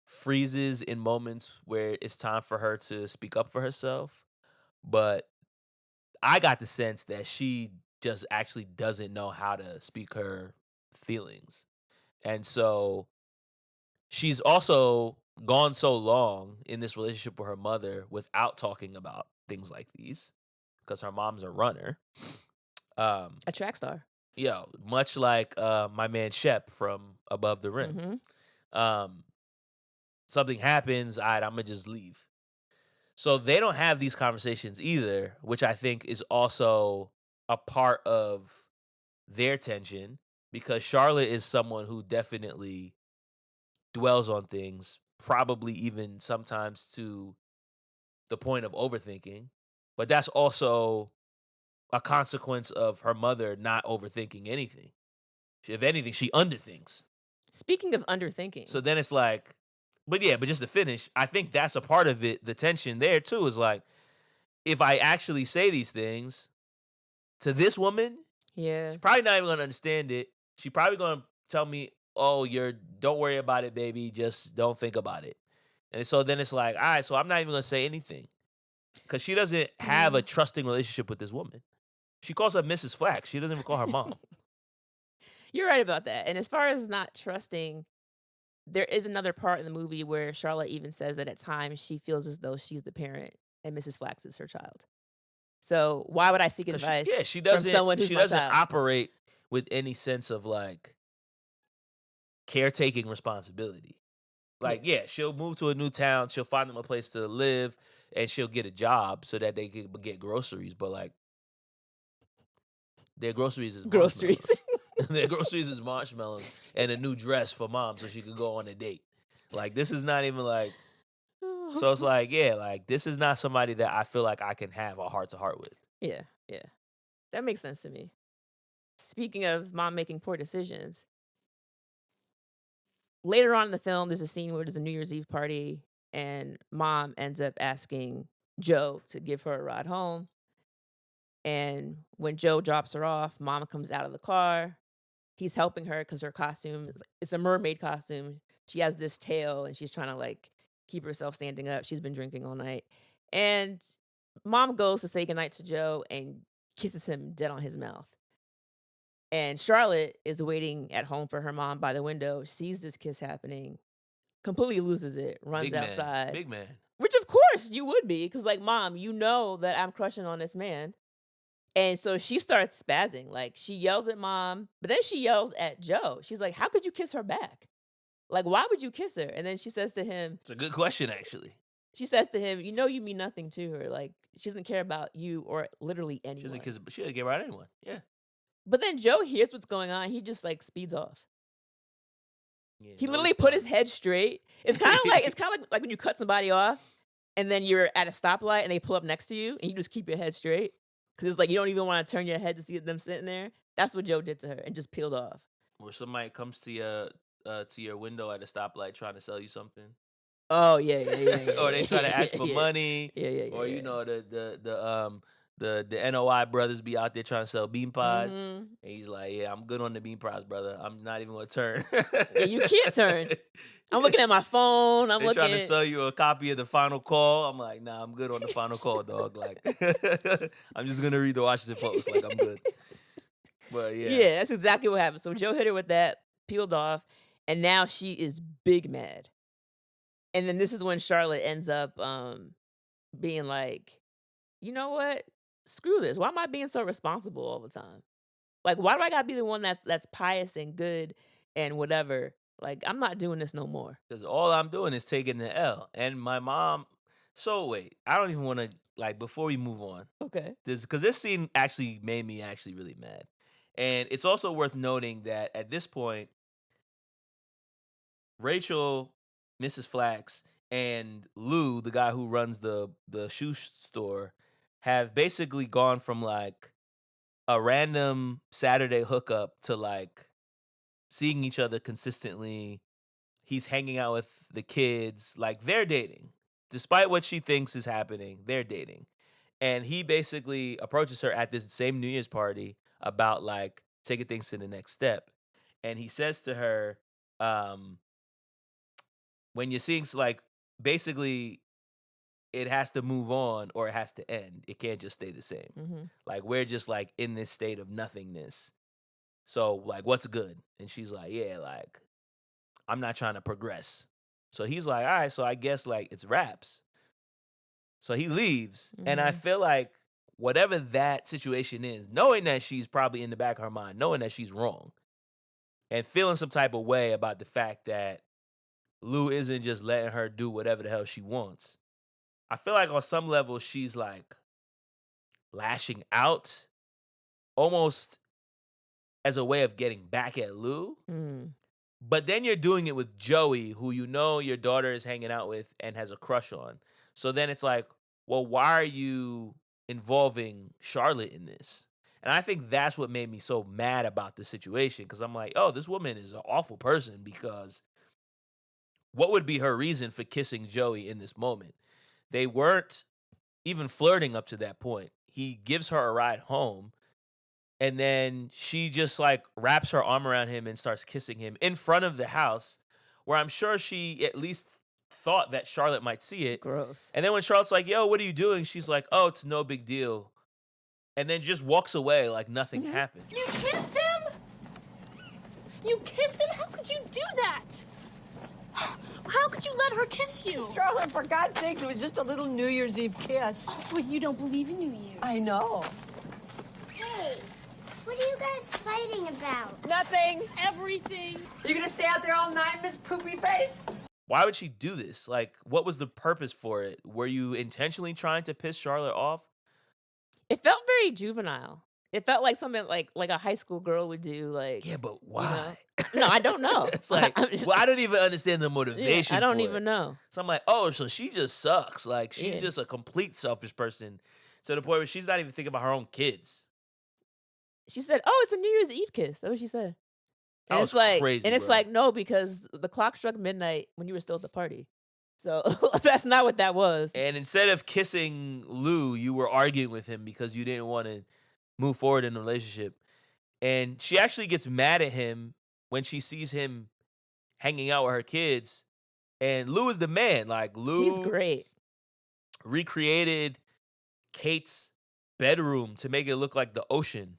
freezes in moments where it's time for her to speak up for herself. But I got the sense that she just actually doesn't know how to speak her feelings. And so she's also gone so long in this relationship with her mother without talking about things like these, because her mom's a runner. A track star. much like my man Shep from Above the Rim. Um, something happens, all right, I'm gonna just leave. So they don't have these conversations either, which I think is also a part of their tension because Charlotte is someone who definitely dwells on things, probably even sometimes to the point of overthinking. But that's also a consequence of her mother not overthinking anything. If anything, she underthinks. Speaking of underthinking. So then it's like, but just to finish, I think that's a part of it. The tension there too is like, if I actually say these things to this woman, yeah. she's probably not even gonna understand it. She's probably gonna tell me, "Oh, don't worry about it, baby. Just don't think about it." And so then it's like, all right, so I'm not even gonna say anything because she doesn't have a trusting relationship with this woman. She calls her Mrs. Flax. She doesn't even call her mom. You're right about that. And as far as not trusting, there is another part in the movie where Charlotte even says that at times she feels as though she's the parent and Mrs. Flax is her child. So why would I seek advice she from doesn't, someone who's she my doesn't child? operate with any sense of like caretaking responsibility. Like, she'll move to a new town, she'll find them a place to live, and she'll get a job so that they can get groceries. But like, their groceries is Groceries. their groceries is marshmallows and a new dress for mom so she could go on a date. Like, this is not even like. So it's like, like this is not somebody that I feel like I can have a heart to heart with. Yeah. That makes sense to me. Speaking of mom making poor decisions, later on in the film, there's a scene where there's a New Year's Eve party and mom ends up asking Joe to give her a ride home. And when Joe drops her off, mom comes out of the car. He's helping her because her costume, it's a mermaid costume. She has this tail and she's trying to like keep herself standing up. She's been drinking all night. And mom goes to say goodnight to Joe and kisses him dead on his mouth. And Charlotte is waiting at home for her mom by the window, sees this kiss happening, completely loses it, runs outside. Big man. Which of course you would be, because like, mom, you know that I'm crushing on this man. And so she starts spazzing. Like, she yells at mom, but then she yells at Joe. She's like, how could you kiss her back? Like, why would you kiss her? And then she says to him, It's a good question, actually. She says to him, you know you mean nothing to her. Like, she doesn't care about you or literally anyone. She doesn't care about anyone. Yeah. But then Joe hears what's going on. He just like speeds off. Yeah, He literally put his head straight. It's kind of like when you cut somebody off and then you're at a stoplight and they pull up next to you and you just keep your head straight because it's like you don't even want to turn your head to see them sitting there. That's what Joe did to her and just peeled off. Or somebody comes to your window at a stoplight trying to sell you something. Oh yeah. Or they try to ask for money. Yeah. Or you know the NOI brothers be out there trying to sell bean pies, and he's like, "Yeah, I'm good on the bean pies, brother. I'm not even gonna turn." Yeah, you can't turn. I'm looking at my phone. They're trying to sell you a copy of the Final Call. I'm like, nah, I'm good on the Final Call, dog. Like, I'm just gonna read the Washington Post. Like, I'm good. But yeah, that's exactly what happened. So Joe hit her with that, peeled off, and now she is big mad. And then this is when Charlotte ends up being like, you know what? Screw this. Why am I being so responsible all the time? Like, why do I gotta be the one that's pious and good and whatever? Like, I'm not doing this no more. Because all I'm doing is taking the L. And my mom. So wait, I don't even want to, like, before we move on. Okay. Because this scene actually made me actually really mad. And it's also worth noting that at this point, Rachel, Mrs. Flax, and Lou, the guy who runs the shoe store, have basically gone from like a random Saturday hookup to like seeing each other consistently. He's hanging out with the kids. Like, they're dating. Despite what she thinks is happening, they're dating. And he basically approaches her at this same New Year's party about like taking things to the next step. And he says to her, when you're seeing, like, basically it has to move on or it has to end. It can't just stay the same. Mm-hmm. Like, we're just like in this state of nothingness. So like, what's good? And she's like, yeah, like, I'm not trying to progress. So he's like, all right, so I guess like it's raps. So he leaves. Mm-hmm. And I feel like whatever that situation is, knowing that she's probably in the back of her mind, knowing that she's wrong, and feeling some type of way about the fact that Lou isn't just letting her do whatever the hell she wants. I feel like on some level she's like lashing out almost as a way of getting back at Lou. Mm. But then you're doing it with Joey, who you know your daughter is hanging out with and has a crush on. So then it's like, well, why are you involving Charlotte in this? And I think that's what made me so mad about the situation, because I'm like, oh, this woman is an awful person, because what would be her reason for kissing Joey in this moment? They weren't even flirting up to that point. He gives her a ride home, and then she just like wraps her arm around him and starts kissing him in front of the house, where I'm sure she at least thought that Charlotte might see it. Gross. And then when Charlotte's like, yo, what are you doing? She's like, oh, it's no big deal. And then just walks away like nothing happened. You kissed him? You kissed him? How could you do that? How could you let her kiss you? Charlotte, for God's sakes, it was just a little New Year's Eve kiss. Well, you don't believe in New Year's. I know. Hey, what are you guys fighting about? Nothing. Everything. You gonna stay out there all night, Miss Poopy Face? Why would she do this? Like, what was the purpose for it? Were you intentionally trying to piss Charlotte off? It felt very juvenile. It felt like something like a high school girl would do. Like, Yeah, but why? no, I don't know. It's like, well, I don't even understand the motivation. I don't for even it. know. So I'm like, oh, so she just sucks. Like, she's Yeah. just a complete selfish person to the point where she's not even thinking about her own kids. She said, "Oh, it's a New Year's Eve kiss." That's what she said. That And was it's like, crazy, and it's bro. like, no, because the clock struck midnight when you were still at the party. So that's not what that was. And instead of kissing Lou, you were arguing with him because you didn't want to move forward in the relationship. And she actually gets mad at him when she sees him hanging out with her kids. And Lou is the man. Like, Lou He's great. recreated Kate's bedroom to make it look like the ocean,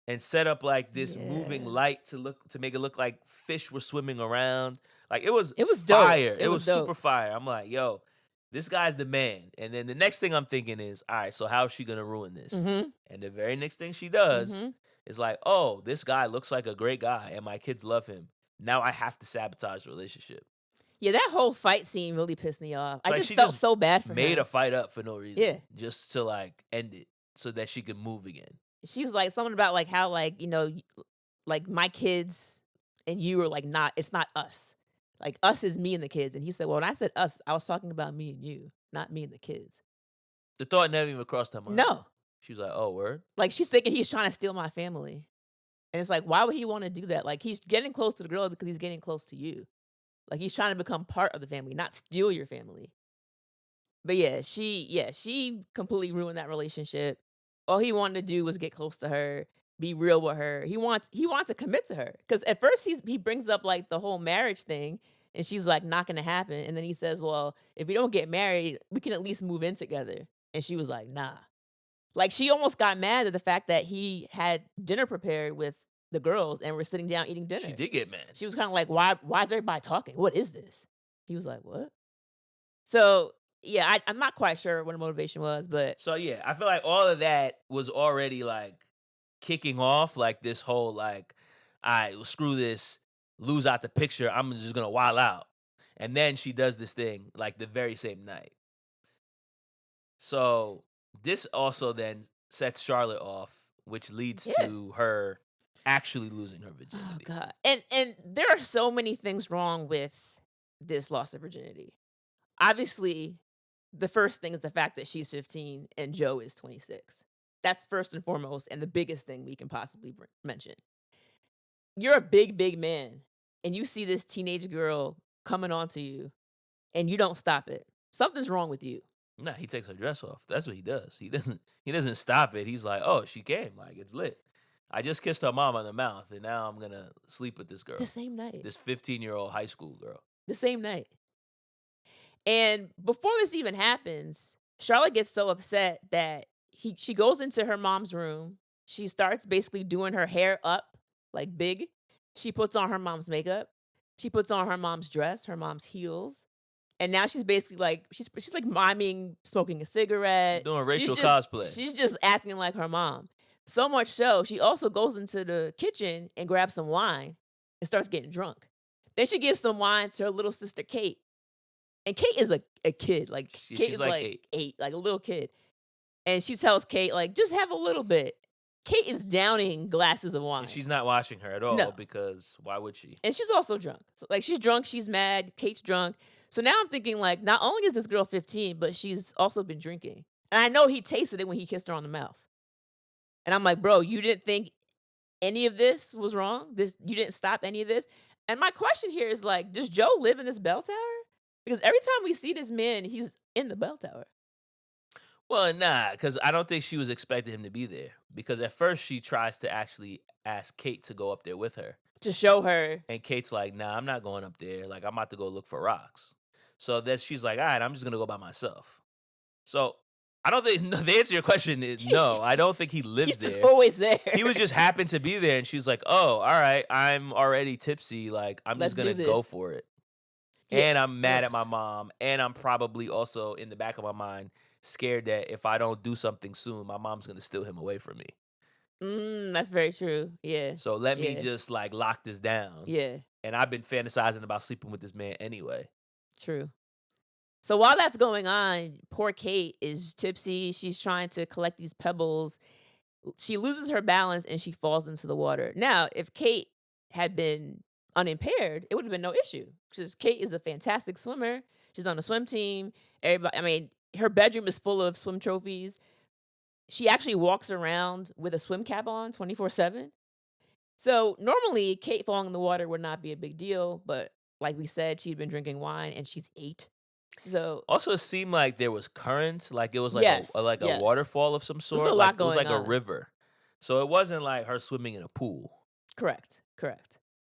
and set up like this moving Yeah. light to make it look like fish were swimming around. Like, it was It was dope. fire. It It was was dope. super fire. I'm like, yo, this guy's the man. And then the next thing I'm thinking is, all right, so how is she gonna ruin this? Mm-hmm. And the very next thing she does Mhm. is like, oh, this guy looks like a great guy and my kids love him. Now I have to sabotage the relationship. Yeah, that whole fight scene really pissed me off. It's I like just she felt just so bad for Made him. a fight up for no reason. Yeah. Just to like end it so that she could move again. She's like something about like how like like my kids and you are like not. It's not us. Like us is me and the kids. And he said, well, when I said us, I was talking about me and you, not me and the kids. The thought never even crossed her mind. No, She was like, oh, word? like she's thinking he's trying to steal my family. And it's like, why would he want to do that? Like he's getting close to the girl because he's getting close to you. Like he's trying to become part of the family, not steal your family. But she completely ruined that relationship. All he wanted to do was get close to her, be real with her. He wants to commit to her. Because at first he brings up like the whole marriage thing, and she's like, not gonna happen. And then he says, well, if we don't get married, we can at least move in together. And she was like, nah. Like she almost got mad at the fact that he had dinner prepared with the girls and we're sitting down eating dinner. She did get mad. She was kind of like, why is everybody talking? What is this? He was like, what? So yeah, I'm not quite sure what the motivation was, but So yeah, I feel like all of that was already like kicking off like this whole like, all right, well, screw this, lose out the picture. I'm just gonna wild out. And then she does this thing like the very same night. So this also then sets Charlotte off, which leads Yeah. to her actually losing her oh virginity. god. And there are so many things wrong with this loss of virginity. Obviously, the first thing is the fact that she's 15 and Joe is 26. That's first and foremost and the biggest thing we can possibly mention. You're a big man and you see this teenage girl coming onto you and you don't stop it. Something's wrong with you. Nah, he takes her dress off. That's what he does. He doesn't stop it. He's like, oh, she came. Like, it's lit. I just kissed her mom on the mouth, and now I'm gonna sleep with this girl. The same night. This 15-year-old high school girl. The same night. And before this even happens, Charlotte gets so upset that she goes into her mom's room. She starts basically doing her hair up, like big. She puts on her mom's makeup. She puts on her mom's dress, her mom's heels. And now she's basically like she's like miming smoking a cigarette. She's doing Rachel just, cosplay. She's just acting like her mom. So much so, she also goes into the kitchen and grabs some wine and starts getting drunk. Then she gives some wine to her little sister Kate. And Kate is a kid. Like Kate is like 8, like a little kid. And she tells Kate, like, just have a little bit. Kate is downing glasses of wine. And she's not watching her at all because why would she? And she's also drunk. So, like, she's drunk, she's mad, Kate's drunk. So now I'm thinking, like, not only is this girl 15, but she's also been drinking. And I know he tasted it when he kissed her on the mouth. And I'm like, bro, you didn't think any of this was wrong? You didn't stop any of this? And my question here is, like, does Joe live in this bell tower? Because every time we see this man, he's in the bell tower. Well, nah, because I don't think she was expecting him to be there. Because at first she tries to actually ask Kate to go up there with her. To show her. And Kate's like, nah, I'm not going up there. Like, I'm about to go look for rocks. So then she's like, all right, I'm just going to go by myself. So I don't think, the answer to your question is no. I don't think he lives He's there. Just always there. He was just happened to be there. And she was like, oh, all right, I'm already tipsy. Like, I'm just going to go for it. Yeah. And I'm mad at my mom. And I'm probably also in the back of my mind scared that if I don't do something soon, my mom's going to steal him away from me. That's very true. Yeah. So let me just like lock this down. Yeah. And I've been fantasizing about sleeping with this man anyway. True. So while that's going on, poor Kate is tipsy. She's trying to collect these pebbles. She loses her balance and she falls into the water. Now, if Kate had been unimpaired, it would have been no issue because Kate is a fantastic swimmer. She's on a swim team. Her bedroom is full of swim trophies. She actually walks around with a swim cap on 24/7. So normally Kate falling in the water would not be a big deal, but like we said, she'd been drinking wine and she's 8. So also it seemed like there was current, like it was like a waterfall of some sort. There's a lot going on. It was like a river. So it wasn't like her swimming in a pool. Correct.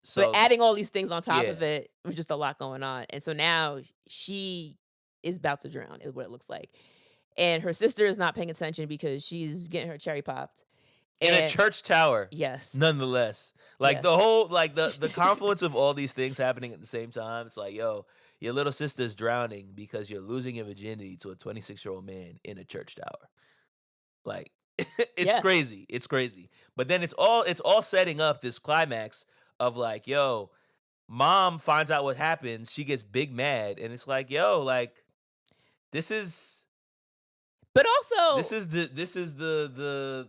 So, but adding all these things on top of it was just a lot going on. And so now she is about to drown, is what it looks like. And her sister is not paying attention because she's getting her cherry popped. In a church tower. Yes. Nonetheless. Like the whole, like the confluence of all these things happening at the same time. It's like, yo, your little sister's drowning because you're losing your virginity to a 26-year-old man in a church tower. Like, it's crazy. It's crazy. But then it's all setting up this climax of like, yo, mom finds out what happens. She gets big mad. And it's like, yo, like, this is... But also... This is the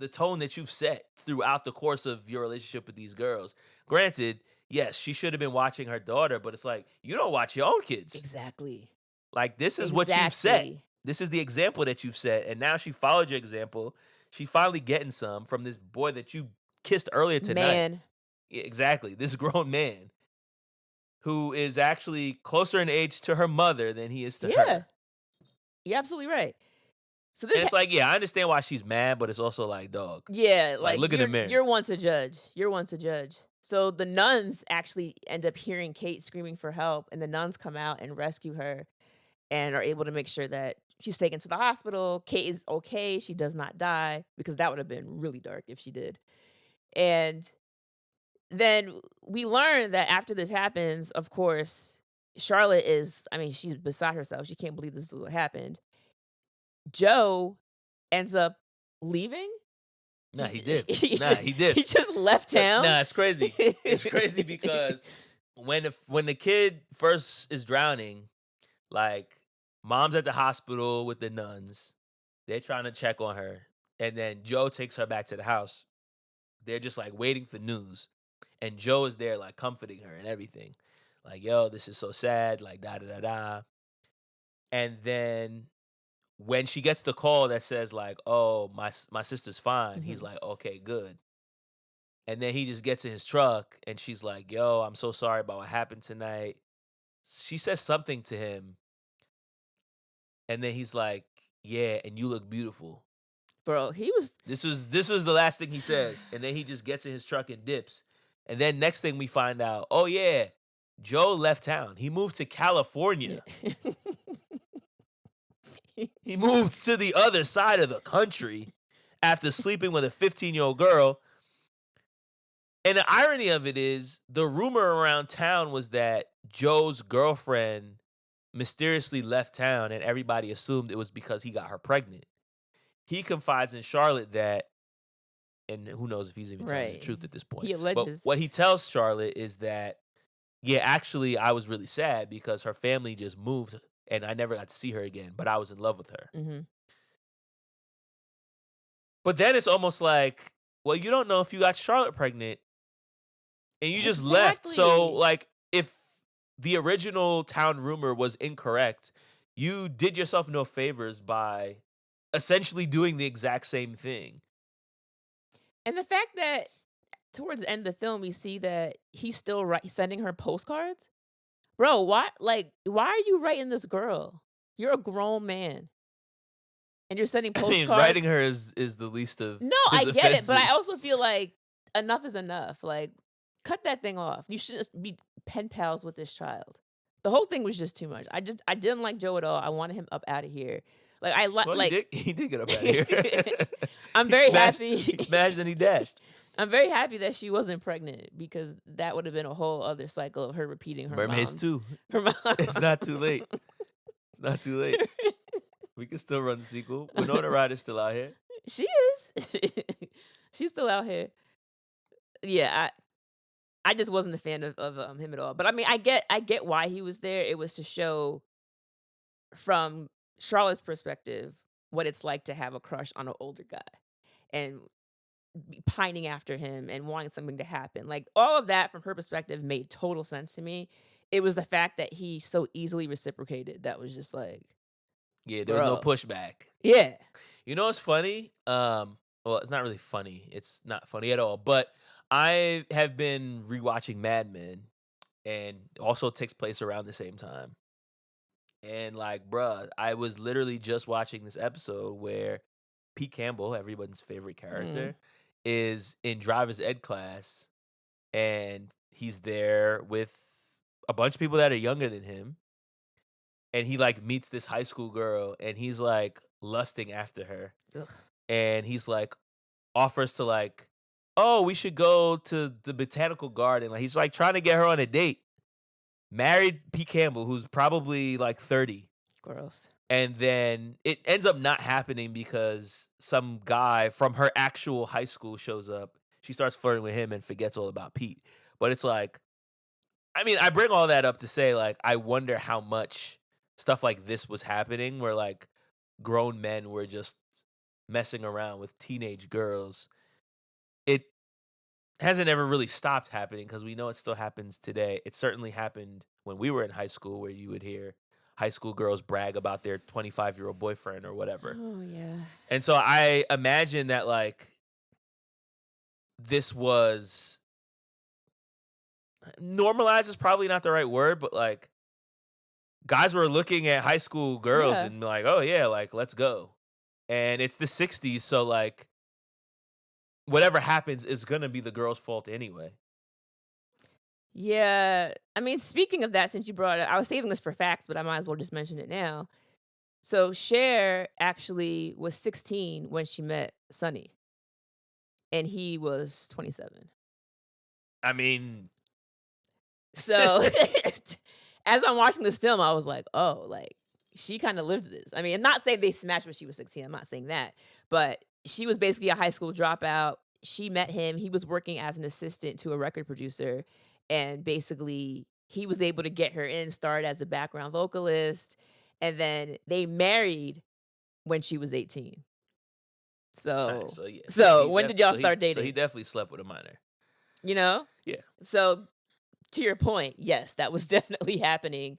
tone that you've set throughout the course of your relationship with these girls. Granted, yes, she should have been watching her daughter, but it's like, you don't watch your own kids. Exactly. Like, this is what you've set. This is the example that you've set. And now she followed your example. She finally getting some from this boy that you kissed earlier tonight. Man. Yeah, exactly. This grown man who is actually closer in age to her mother than he is to her. You're absolutely right. So this it's like, I understand why she's mad, but it's also like, dog. Yeah, like look in the mirror. You're one to judge. So the nuns actually end up hearing Kate screaming for help, and the nuns come out and rescue her and are able to make sure that she's taken to the hospital. Kate is okay. She does not die, because that would have been really dark if she did. And then we learn that after this happens, of course, Charlotte is, she's beside herself. She can't believe this is what happened. Joe ends up leaving. Nah, he did. He did. He just left town. Nah, it's crazy. It's crazy because when the kid first is drowning, like, mom's at the hospital with the nuns. They're trying to check on her. And then Joe takes her back to the house. They're just, like, waiting for news. And Joe is there, like, comforting her and everything. Like, yo, this is so sad, like, da-da-da-da. And then when she gets the call that says, like, oh, my sister's fine, he's like, okay, good. And then he just gets in his truck, and she's like, yo, I'm so sorry about what happened tonight. She says something to him, and then he's like, yeah, and you look beautiful. Bro, he was... This was the last thing he says, and then he just gets in his truck and dips. And then next thing we find out, oh, yeah, Joe left town. He moved to California. He moved to the other side of the country after sleeping with a 15-year-old girl. And the irony of it is, the rumor around town was that Joe's girlfriend mysteriously left town, and everybody assumed it was because he got her pregnant. He confides in Charlotte that, and who knows if he's even telling the Right. truth at this point. He But alleges. what he tells Charlotte is that, yeah, actually, I was really sad because her family just moved and I never got to see her again, but I was in love with her. Mm-hmm. But then it's almost like, well, you don't know if you got Charlotte pregnant and you just left. So, Exactly. like, if the original town rumor was incorrect, you did yourself no favors by essentially doing the exact same thing. And the fact that towards the end of the film, we see that he's still sending her postcards. Bro, why are you writing this girl? You're a grown man. And you're sending I postcards. mean, writing her is the least of No, his I get it, but I offenses. also feel like enough is enough. Like, cut that thing off. You shouldn't be pen pals with this child. The whole thing was just too much. I didn't like Joe at all. I wanted him up out of here. Like Well, like he did get up out of here. I'm He very smashed- happy. He smashed and he dashed. I'm very happy that she wasn't pregnant because that would have been a whole other cycle of her repeating her Mermaids mom's- 2. Her mom. It's not too late. It's not too late. We can still run the sequel. Winona Ryder's still out here. She is. She's still out here. Yeah, I just wasn't a fan of him at all. But I mean, I get why he was there. It was to show from Charlotte's perspective what it's like to have a crush on an older guy and be pining after him and wanting something to happen. Like all of that from her perspective made total sense to me. It was the fact that he so easily reciprocated that was just like, Yeah, there was no Bro. pushback. yeah. You know what's funny? Well, it's not really funny. It's not funny at all. But I have been rewatching Mad Men, and also takes place around the same time. And like, bruh, I was literally just watching this episode where Pete Campbell, everyone's favorite character, is in driver's ed class, and he's there with a bunch of people that are younger than him. And he like meets this high school girl, and he's like lusting after her. Ugh. And he's like offers to like, oh, we should go to the botanical garden. Like he's like trying to get her on a date. Married Pete Campbell, who's probably like 30. Gross. And then it ends up not happening because some guy from her actual high school shows up. She starts flirting with him and forgets all about Pete. But it's like, I mean, I bring all that up to say, like, I wonder how much stuff like this was happening where, like, grown men were just messing around with teenage girls. It hasn't ever really stopped happening because we know it still happens today. It certainly happened when we were in high school where you would hear high school girls brag about their 25-year-old boyfriend or whatever. Oh yeah. And so I imagine that, like, this was normalized is probably not the right word, but like guys were looking at high school girls Yeah. and like, oh yeah, like let's go. And it's the 60s, so like whatever happens is gonna be the girl's fault anyway. Yeah. I mean, speaking of that, since you brought it, I was saving this for facts, but I might as well just mention it now. So Cher actually was 16 when she met Sonny, and he was 27. I mean, So as I'm watching this film, I was like, oh, like she kind of lived this. I mean, I'm not saying they smashed when she was 16. I'm not saying that. But she was basically a high school dropout. She met him. He was working as an assistant to a record producer. And basically, he was able to get her in, start as a background vocalist. And then they married when she was 18. So, alright, so yeah. so he when did y'all so he- start So dating? he definitely slept with a minor. You know? Yeah. So to your point, yes, that was definitely happening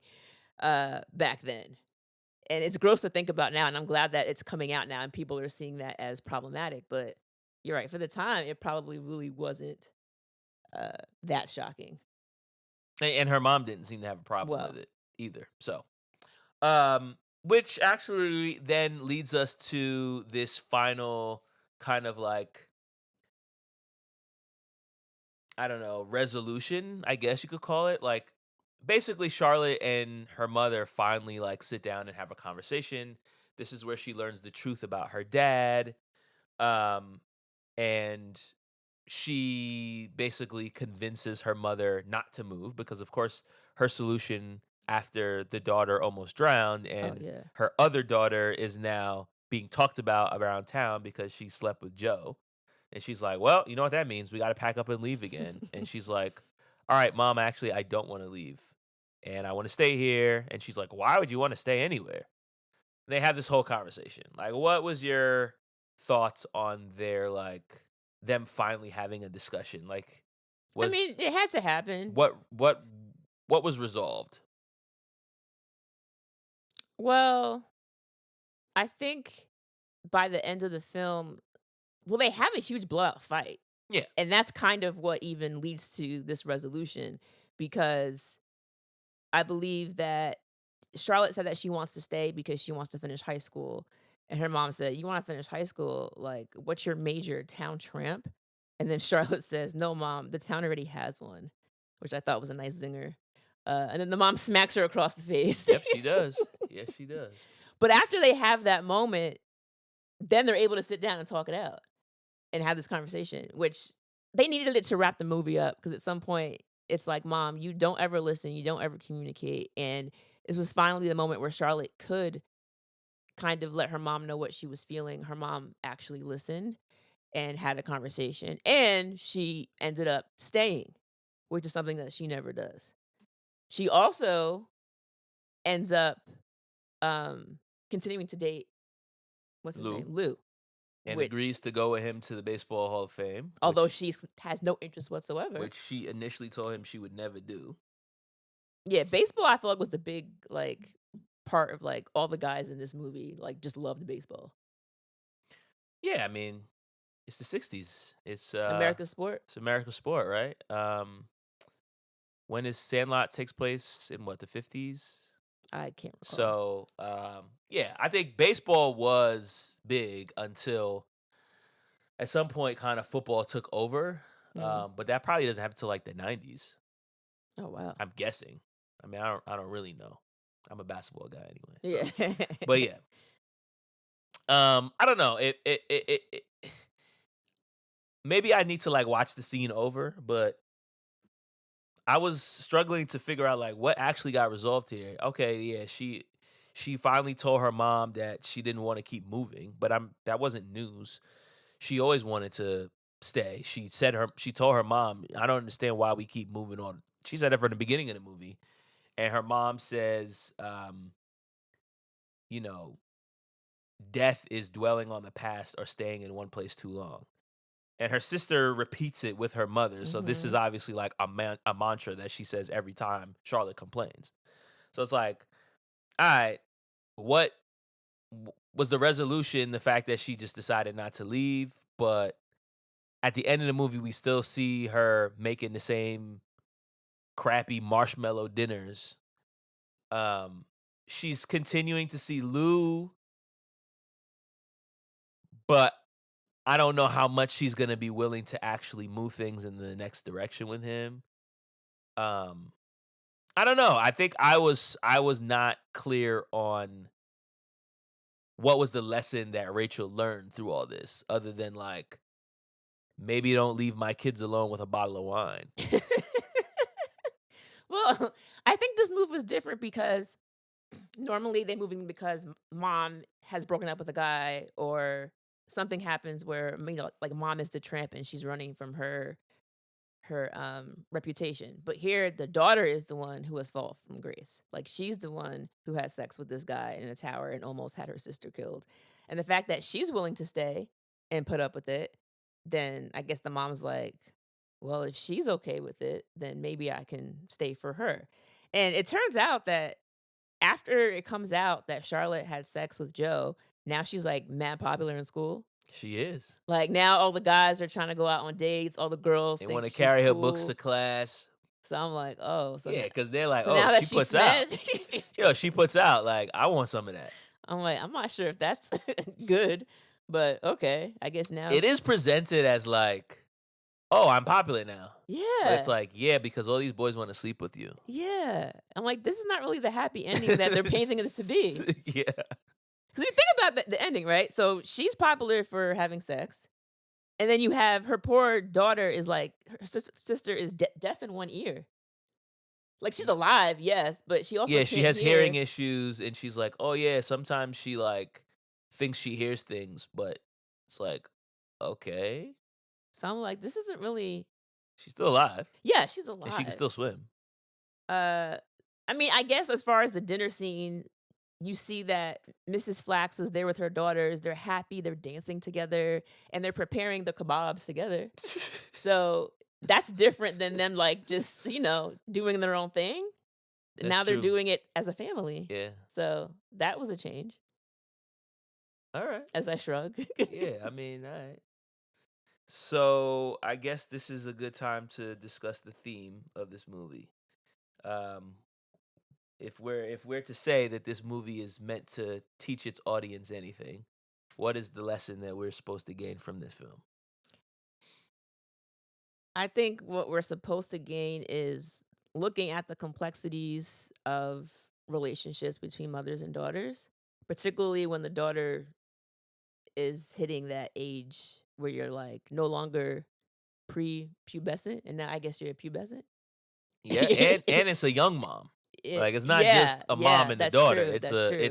back then. And it's gross to think about now, and I'm glad that it's coming out now and people are seeing that as problematic. But you're right, for the time, it probably really wasn't that shocking. And her mom didn't seem to have a problem Well. with it either. So, which actually then leads us to this final kind of like, I don't know, resolution, I guess you could call it. Like, basically, Charlotte and her mother finally like sit down and have a conversation. This is where she learns the truth about her dad. And she basically convinces her mother not to move because, of course, her solution after the daughter almost drowned, and yeah. her other daughter is now being talked about around town because she slept with Joe. And she's like, well, you know what that means? We got to pack up and leave again. And she's like, all right, Mom, actually, I don't want to leave. And I want to stay here. And she's like, why would you want to stay anywhere? They have this whole conversation. Like, what was your thoughts on their, like, them finally having a discussion? Like, I mean, it had to happen. what was resolved? Well, I think by the end of the film, well, they have a huge blowout fight. Yeah. And that's kind of what even leads to this resolution, because I believe that Charlotte said that she wants to stay because she wants to finish high school. And her mom said, you want to finish high school? Like, what's your major, town tramp? And then Charlotte says, no, Mom, the town already has one, which I thought was a nice zinger. And then the mom smacks her across the face. Yep, she does. Yes, she does. But after they have that moment, then they're able to sit down and talk it out and have this conversation, which they needed it to wrap the movie up, because at some point it's like, Mom, you don't ever listen, you don't ever communicate. And this was finally the moment where Charlotte could kind of let her mom know what she was feeling. Her mom actually listened and had a conversation, and she ended up staying, which is something that she never does. She also ends up continuing to date, what's his Lou. name? Lou. And Which- agrees to go with him to the Baseball Hall of Fame. Although which, she has no interest whatsoever. which she initially told him she would never do. Yeah, baseball I feel like was the big like part of like all the guys in this movie like just loved baseball. Yeah, I mean, it's the 60s. It's America's sport. It's America's sport, right? When is Sandlot takes place in what, the 50s? I can't recall. So, yeah, I think baseball was big until at some point kind of football took over. Mhm. But that probably doesn't happen until like the 90s. Oh wow. I'm guessing. I mean, I don't really know. I'm a basketball guy anyway. So. Yeah. But yeah. I don't know. It maybe I need to like watch the scene over, but I was struggling to figure out like what actually got resolved here. Okay, yeah, she finally told her mom that she didn't want to keep moving, but that wasn't news. She always wanted to stay. She told her mom, I don't understand why we keep moving on. She said it from the beginning of the movie. And her mom says, you know, death is dwelling on the past or staying in one place too long. And her sister repeats it with her mother. So this is obviously like a mantra that she says every time Charlotte complains. So it's like, all right, what was the resolution? The fact that she just decided not to leave. But at the end of the movie, we still see her making the same crappy marshmallow dinners. She's continuing to see Lou, but I don't know how much she's gonna be willing to actually move things in the next direction with him. I don't know. I think I was not clear on what was the lesson that Rachel learned through all this, other than like, maybe don't leave my kids alone with a bottle of wine. Well, I think this move was different because normally they move in because mom has broken up with a guy or something happens where, you know, like mom is the tramp and she's running from her reputation. But here the daughter is the one who has fallen from grace. Like she's the one who had sex with this guy in a tower and almost had her sister killed. And the fact that she's willing to stay and put up with it, then I guess the mom's like, well, if she's okay with it, then maybe I can stay for her. And it turns out that after it comes out that Charlotte had sex with Joe, now she's like mad popular in school. She is. Like now all the guys are trying to go out on dates, all the girls They think want to she's carry her cool. books to class. So I'm like, oh, so Yeah, because they're like, so now oh, that she she's puts out. smashed, Yo, she puts out. Like, I want some of that. I'm like, I'm not sure if that's good, but okay, I guess now It is presented as like, oh, I'm popular now. Yeah, But it's like, yeah, because all these boys want to sleep with you. yeah. I'm like, this is not really the happy ending that they're painting it to be. Yeah. Because you think about the ending, right? So she's popular for having sex. And then you have her poor daughter is like, her sister is deaf in one ear. Like, she's alive, yes, but she also Yeah, can't she has hear. hearing issues, and she's like, oh yeah, sometimes she like thinks she hears things, but it's like, okay, So I'm like, this isn't really. she's still alive, Yeah, she's and she can alive. still swim. Uh, I mean, I guess as far as the dinner scene, you see that Mrs. Flax is there with her daughters. They're happy. They're dancing together, and they're preparing the kebabs together. So that's different than them like just doing their own thing. That's Now they're true. doing it as a family. Yeah. So that was a change. All right. As I shrug. Yeah, I mean, all right. So I guess this is a good time to discuss the theme of this movie. Um, if we're to say that this movie is meant to teach its audience anything, what is the lesson that we're supposed to gain from this film? I think what we're supposed to gain is looking at the complexities of relationships between mothers and daughters, particularly when the daughter is hitting that age where you're like no longer pre-pubescent, and now I guess you're a pubescent. Yeah, and it's a young mom. Like it's not Yeah, just a mom yeah, and a that's daughter. true, It's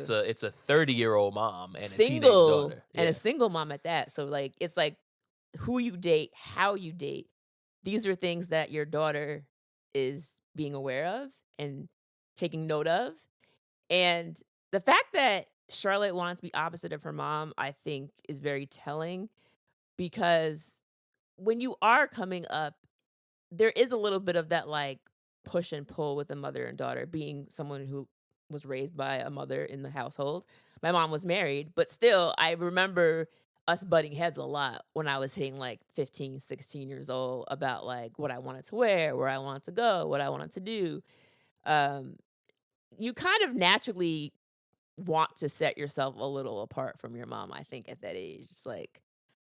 that's a 30-year-old mom and a teenage single daughter. and Yeah. a single mom at that. So like it's like who you date, how you date. These are things that your daughter is being aware of and taking note of. And the fact that Charlotte wanted to be opposite of her mom, I think, is very telling because when you are coming up, there is a little bit of that like push and pull with a mother and daughter, being someone who was raised by a mother in the household. My mom was married, but still, I remember us butting heads a lot when I was hitting like 15, 16 years old about like what I wanted to wear, where I wanted to go, what I wanted to do. Um, you kind of naturally want to set yourself a little apart from your mom, I think, at that age. It's like,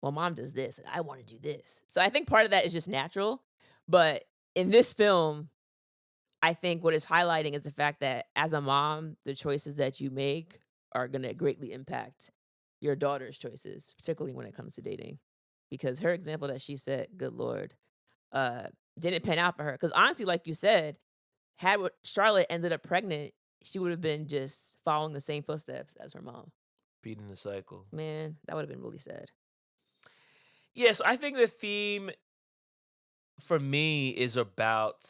well, mom does this, and I want to do this. So I think part of that is just natural. But in this film, I think what is highlighting is the fact that as a mom, the choices that you make are going to greatly impact your daughter's choices, particularly when it comes to dating. Because her example that she said, good Lord, didn't pan out for her. Because honestly, like you said, had Charlotte ended up pregnant, she would have been just following the same footsteps as her mom. Beating the cycle. Man, that would have been really sad. Yes, I think the theme for me is about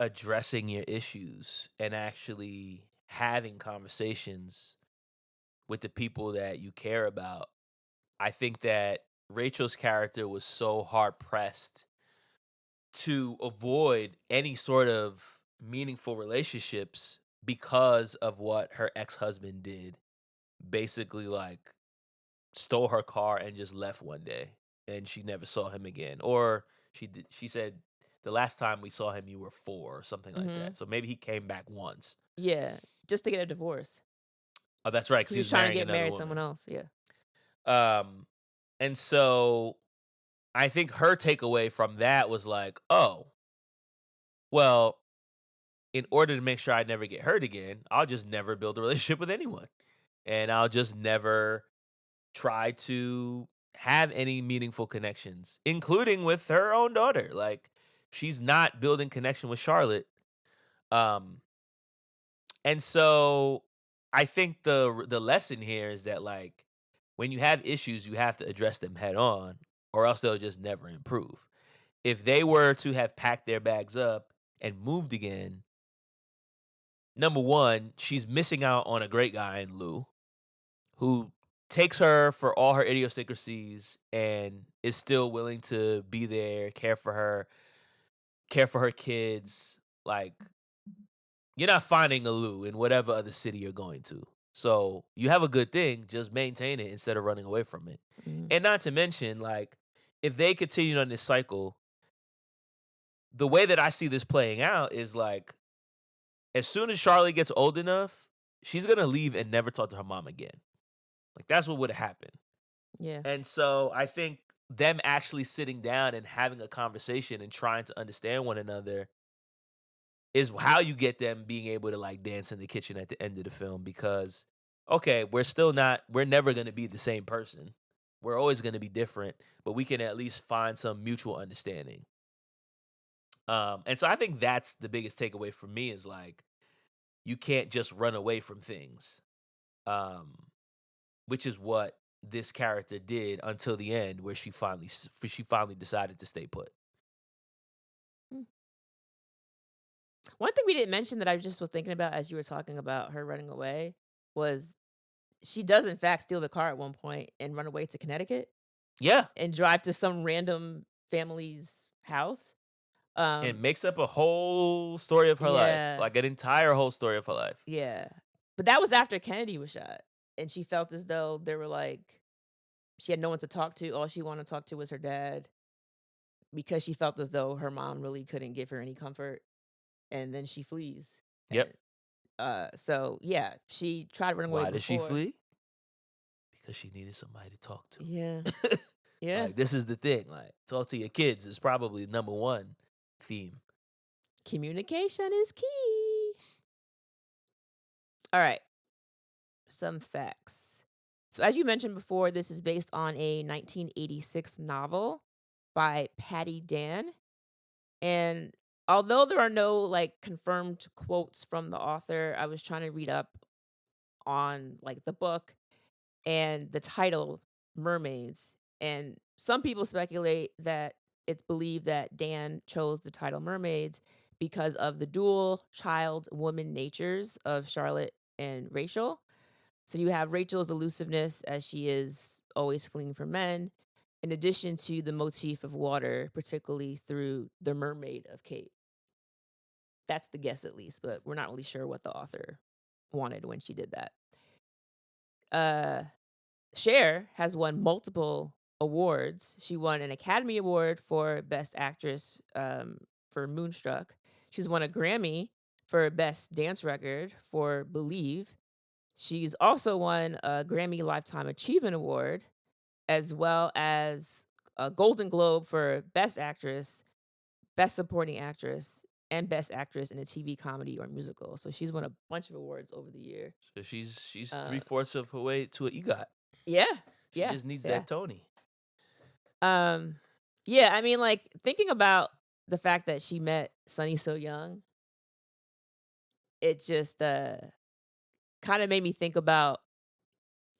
addressing your issues and actually having conversations with the people that you care about. I think that Rachel's character was so hard pressed to avoid any sort of meaningful relationships because of what her ex-husband did. Basically, like, stole her car and just left one day, and she never saw him again. Or she said the last time we saw him, you were 4 or something like that. So maybe he came back once. Yeah, just to get a divorce. Oh, that's right, because He was trying to get married to someone else. Yeah. And so I think her takeaway from that was like, oh, well, in order to make sure I never get hurt again, I'll just never build a relationship with anyone. And I'll just never try to have any meaningful connections, including with her own daughter. Like, she's not building connection with Charlotte. And so I think the lesson here is that, like, when you have issues, you have to address them head on, or else they'll just never improve. If they were to have packed their bags up and moved again, number one, she's missing out on a great guy in Lou, who takes her for all her idiosyncrasies and is still willing to be there, care for her kids. Like, you're not finding a Lou in whatever other city you're going to. So you have a good thing, just maintain it instead of running away from it. And not to mention, like, if they continue on this cycle, the way that I see this playing out is like, as soon as Charlotte gets old enough, she's going to leave and never talk to her mom again. Like, that's what would happen. Yeah. And so I think them actually sitting down and having a conversation and trying to understand one another is how you get them being able to, like, dance in the kitchen at the end of the film. Because, okay, we're never going to be the same person. We're always going to be different, but we can at least find some mutual understanding. And so I think that's the biggest takeaway for me is like you can't just run away from things, um, which is what this character did until the end, where she finally decided to stay put. Hmm. One thing we didn't mention that I just was thinking about as you were talking about her running away was she does in fact steal the car at one point and run away to Connecticut Yeah, and drive to some random family's house. and Um, makes up a whole story of her life, yeah, like an entire whole story of her life. yeah. But that was after Kennedy was shot, and she felt as though there were like she had no one to talk to. All she wanted to talk to was her dad because she felt as though her mom really couldn't give her any comfort, and then she flees. And Yep. so yeah, she tried running away Why did she before. flee? Because she needed somebody to talk to. Yeah, yeah. Like this is the thing. Like talk to your kids is probably number one theme. Communication is key. All right, some facts. So as you mentioned before, this is based on a 1986 novel by Patty Dan. And although there are no like confirmed quotes from the author, I was trying to read up on like the book and the title Mermaids. And some people speculate that it's believed that Dan chose the title Mermaids because of the dual child woman natures of Charlotte and Rachel. So you have Rachel's elusiveness as she is always fleeing from men, in addition to the motif of water, particularly through the mermaid of Kate. That's the guess at least, but we're not really sure what the author wanted when she did that. Uh Cher has won multiple awards. She won an Academy Award for Best Actress for Moonstruck. She's won a Grammy for Best Dance Record for Believe. She's also won a Grammy Lifetime Achievement Award, as well as a Golden Globe for Best Actress, Best Supporting Actress, and Best Actress in a TV comedy or musical. So she's won a bunch of awards over the year. So she's Uh, 3/4 of her way to an EGOT. yeah, She yeah, just needs yeah. that Tony. Um, yeah, I mean, like thinking about the fact that she met Sonny so young, it just kind of made me think about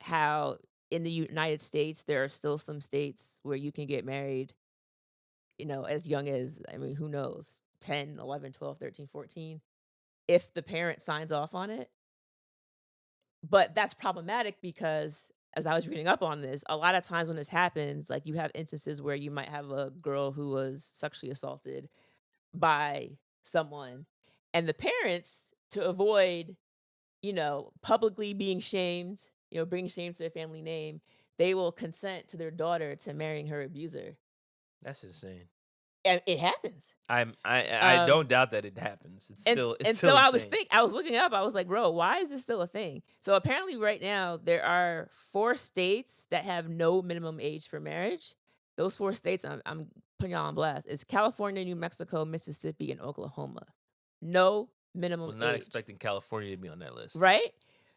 how in the United States there are still some states where you can get married, as young as, I mean, who knows, 10, 11, 12, 13, 14, if the parent signs off on it. But that's problematic because as I was reading up on this, a lot of times when this happens, like you have instances where you might have a girl who was sexually assaulted by someone, and the parents, to avoid, publicly being shamed, bringing shame to their family name, they will consent to their daughter to marrying her abuser. That's insane. And it happens. I don't doubt that it happens. It's And still and still so insane. I was looking up. I was like, bro, why is this still a thing? So apparently, right now there are 4 states that have no minimum age for marriage. Those 4 states, I'm putting y'all on blast. It's California, New Mexico, Mississippi, and Oklahoma. No minimum Was not age. expecting California to be on that list. Right?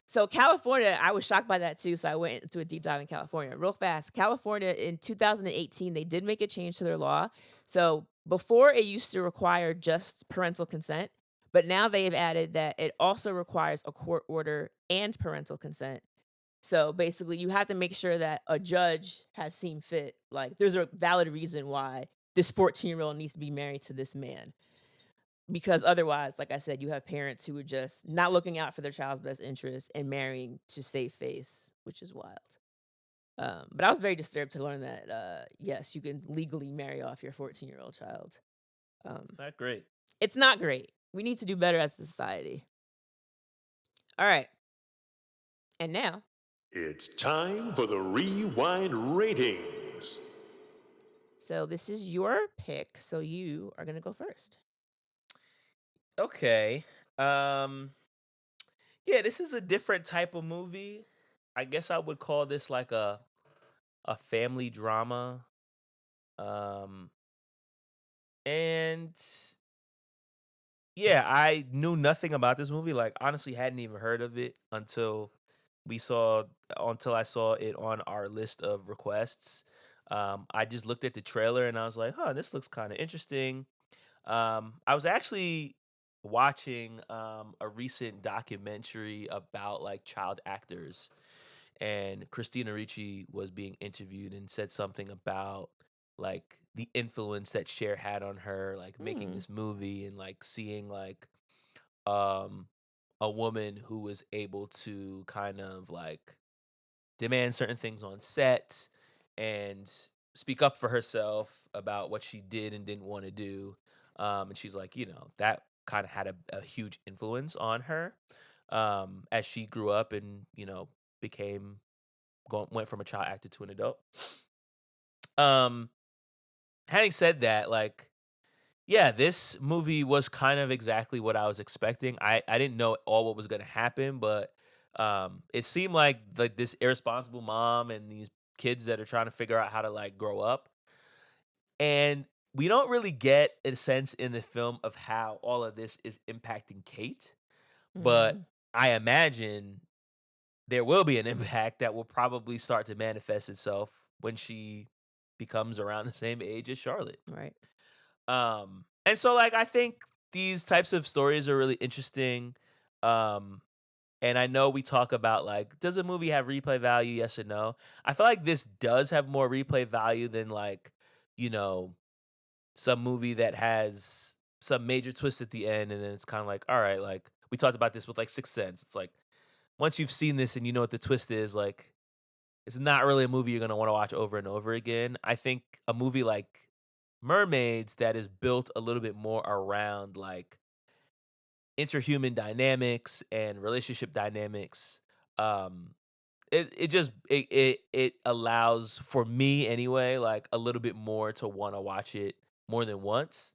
So California, I was shocked by that too. So I went into a deep dive in California real fast. California in 2018, they did make a change to their law. So before it used to require just parental consent, but now they've added that it also requires a court order and parental consent. So basically, you have to make sure that a judge has seen fit. Like there's a valid reason why this 14-year-old needs to be married to this man. Because otherwise, like I said, you have parents who are just not looking out for their child's best interest and marrying to save face, which is wild. But I was very disturbed to learn that, yes, you can legally marry off your 14-year-old child. Not great. It's not great. We need to do better as a society. All right. And now, It's time for the Rewind Ratings. so this is your pick, so you are going to go first. Okay. Yeah, this is a different type of movie. I guess I would call this like a family drama. And yeah, I knew nothing about this movie. Like honestly hadn't even heard of it until I saw it on our list of requests. I just looked at the trailer and I was like, "Huh, this looks kind of interesting." I was actually watching a recent documentary about like child actors, and Christina Ricci was being interviewed and said something about like the influence that Cher had on her, like making Mm. this movie and like seeing like um a woman who was able to kind of like demand certain things on set and speak up for herself about what she did and didn't want to do. And she's like, that kind of had a huge influence on her as she grew up and, became, went from a child actor to an adult. Um, Having said that, like, yeah, this movie was kind of exactly what I was expecting. I didn't know all what was going to happen, but it seemed like this irresponsible mom and these kids that are trying to figure out how to like grow up. And we don't really get a sense in the film of how all of this is impacting Kate, but Mm. I imagine there will be an impact that will probably start to manifest itself when she becomes around the same age as Charlotte. Right. And so like I think these types of stories are really interesting. Um and I know we talk about like, does a movie have replay value? Yes or no. I feel like this does have more replay value than like, you know, some movie that has some major twist at the end, and then it's kind of like, all right, like we talked about this with like Sixth Sense. It's like once you've seen this and you know what the twist is, like it's not really a movie you're gonna want to watch over and over again. I think a movie like Mermaids that is built a little bit more around like interhuman dynamics and relationship dynamics. Um, it allows for me anyway, like a little bit more to want to watch it more than once,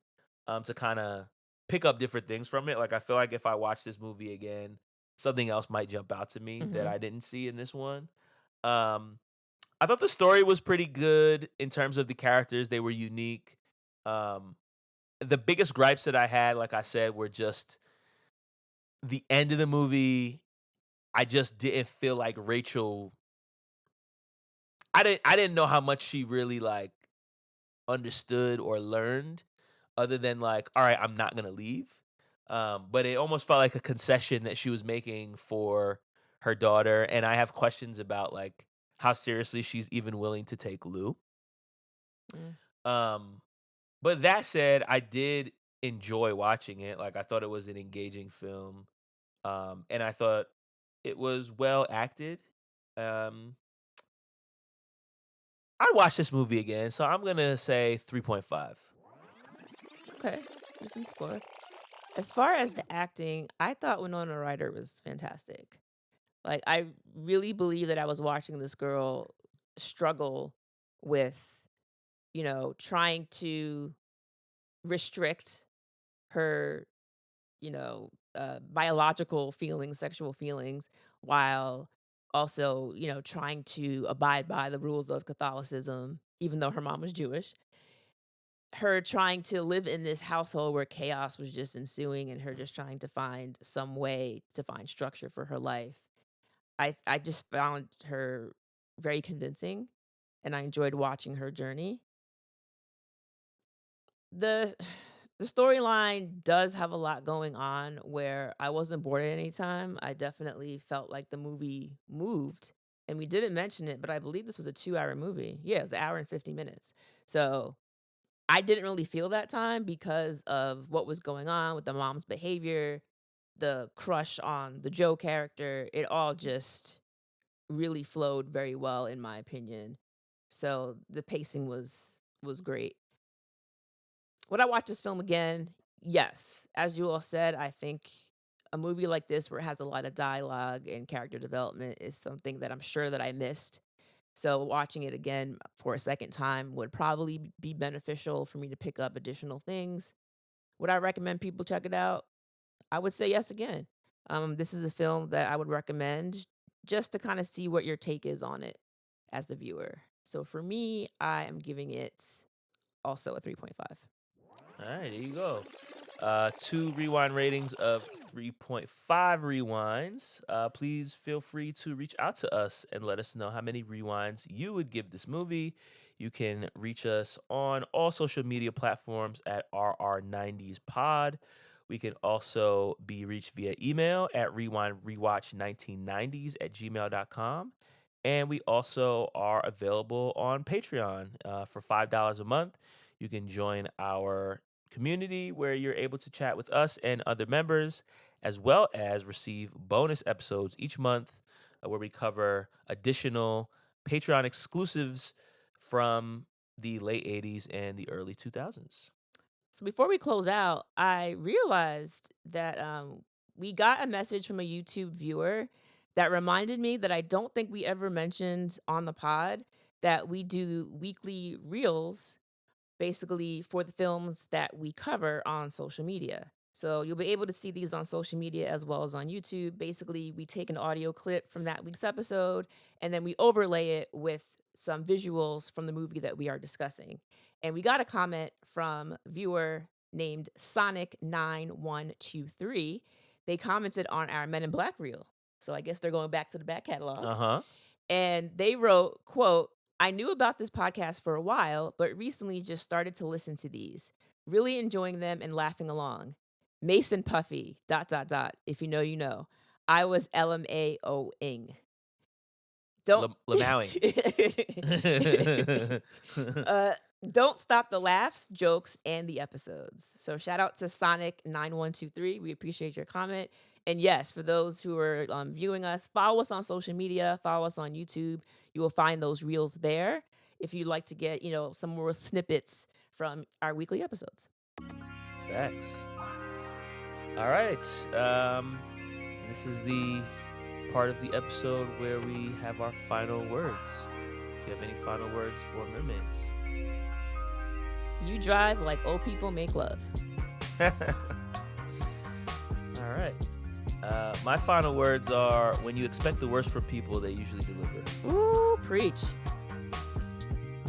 to kind of pick up different things from it. Like I feel like if I watch this movie again, something else might jump out to me that Hmm. I didn't see in this one. Um, I thought the story was pretty good in terms of the characters; they were unique. Um, the biggest gripes that I had, like I said, were just the end of the movie. I just didn't feel like Rachel. I didn't know how much she really like understood or learned, other than like, all right, I'm not gonna leave. But it almost felt like a concession that she was making for her daughter, and I have questions about like how seriously she's even willing to take Lou. Mm. Um, but that said, I did enjoy watching it. Like I thought it was an engaging film, and I thought it was well acted. Um, I'd watch this movie again, so I'm gonna say 3.5. Okay. Decent score. As far as the acting, I thought Winona Ryder was fantastic. Like, I really believe that I was watching this girl struggle with, trying to restrict her, biological feelings, sexual feelings, while also, trying to abide by the rules of Catholicism, even though her mom was Jewish. Her trying to live in this household where chaos was just ensuing and her just trying to find some way to find structure for her life. I just found her very convincing and I enjoyed watching her journey. The the storyline does have a lot going on where I wasn't bored at any time. I definitely felt like the movie moved. And we didn't mention it, but I believe this was a 2-hour movie. Yeah, it was an hour and 50 minutes. So I didn't really feel that time because of what was going on with the mom's behavior, the crush on the Joe character. It all just really flowed very well in my opinion. So the pacing was great. Would I watch this film again? Yes. As you all said, I think a movie like this where it has a lot of dialogue and character development is something that I'm sure that I missed. So watching it again for a second time would probably be beneficial for me to pick up additional things. Would I recommend people check it out? I would say yes again. This is a film that I would recommend just to kind of see what your take is on it as the viewer. So for me, I am giving it also a 3.5. All right, there you go. 2 rewind ratings of 3.5 rewinds. Please feel free to reach out to us and let us know how many rewinds you would give this movie. You can reach us on all social media platforms at RR90spod. We can also be reached via email at rewindrewatch1990s@gmail.com. And we also are available on Patreon for $5 a month. You can join our community where you're able to chat with us and other members, as well as receive bonus episodes each month where we cover additional Patreon exclusives from the late 80s and the early 2000s. So before we close out, I realized that we got a message from a YouTube viewer that reminded me that I don't think we ever mentioned on the pod that we do weekly reels basically for the films that we cover on social media. So you'll be able to see these on social media as well as on YouTube. Basically, we take an audio clip from that week's episode and then we overlay it with some visuals from the movie that we are discussing. And we got a comment from a viewer named Sonic9123. They commented on our Men in Black reel. So I guess they're going back to the back catalog. Uh-huh. And they wrote, quote, "I knew about this podcast for a while, but recently just started to listen to these. Really enjoying them and laughing along. Mason Puffy, ... If you know, you know. I was LMAO-ing. Don't Lamowing. Don't stop the laughs, jokes, and the episodes." So shout out to Sonic9123. We appreciate your comment. And yes, for those who are viewing us, follow us on social media, follow us on YouTube. You will find those reels there if you'd like to get, some more snippets from our weekly episodes. Facts. All right. This is the part of the episode where we have our final words. Do you have any final words for Mermaids? You drive like old people make love. All right. My final words are, when you expect the worst from people, they usually deliver. Ooh, preach.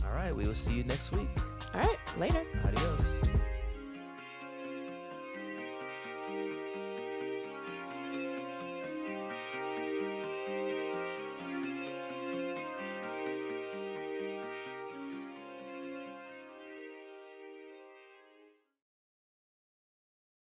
All right. We will see you next week. All right, later. Adios.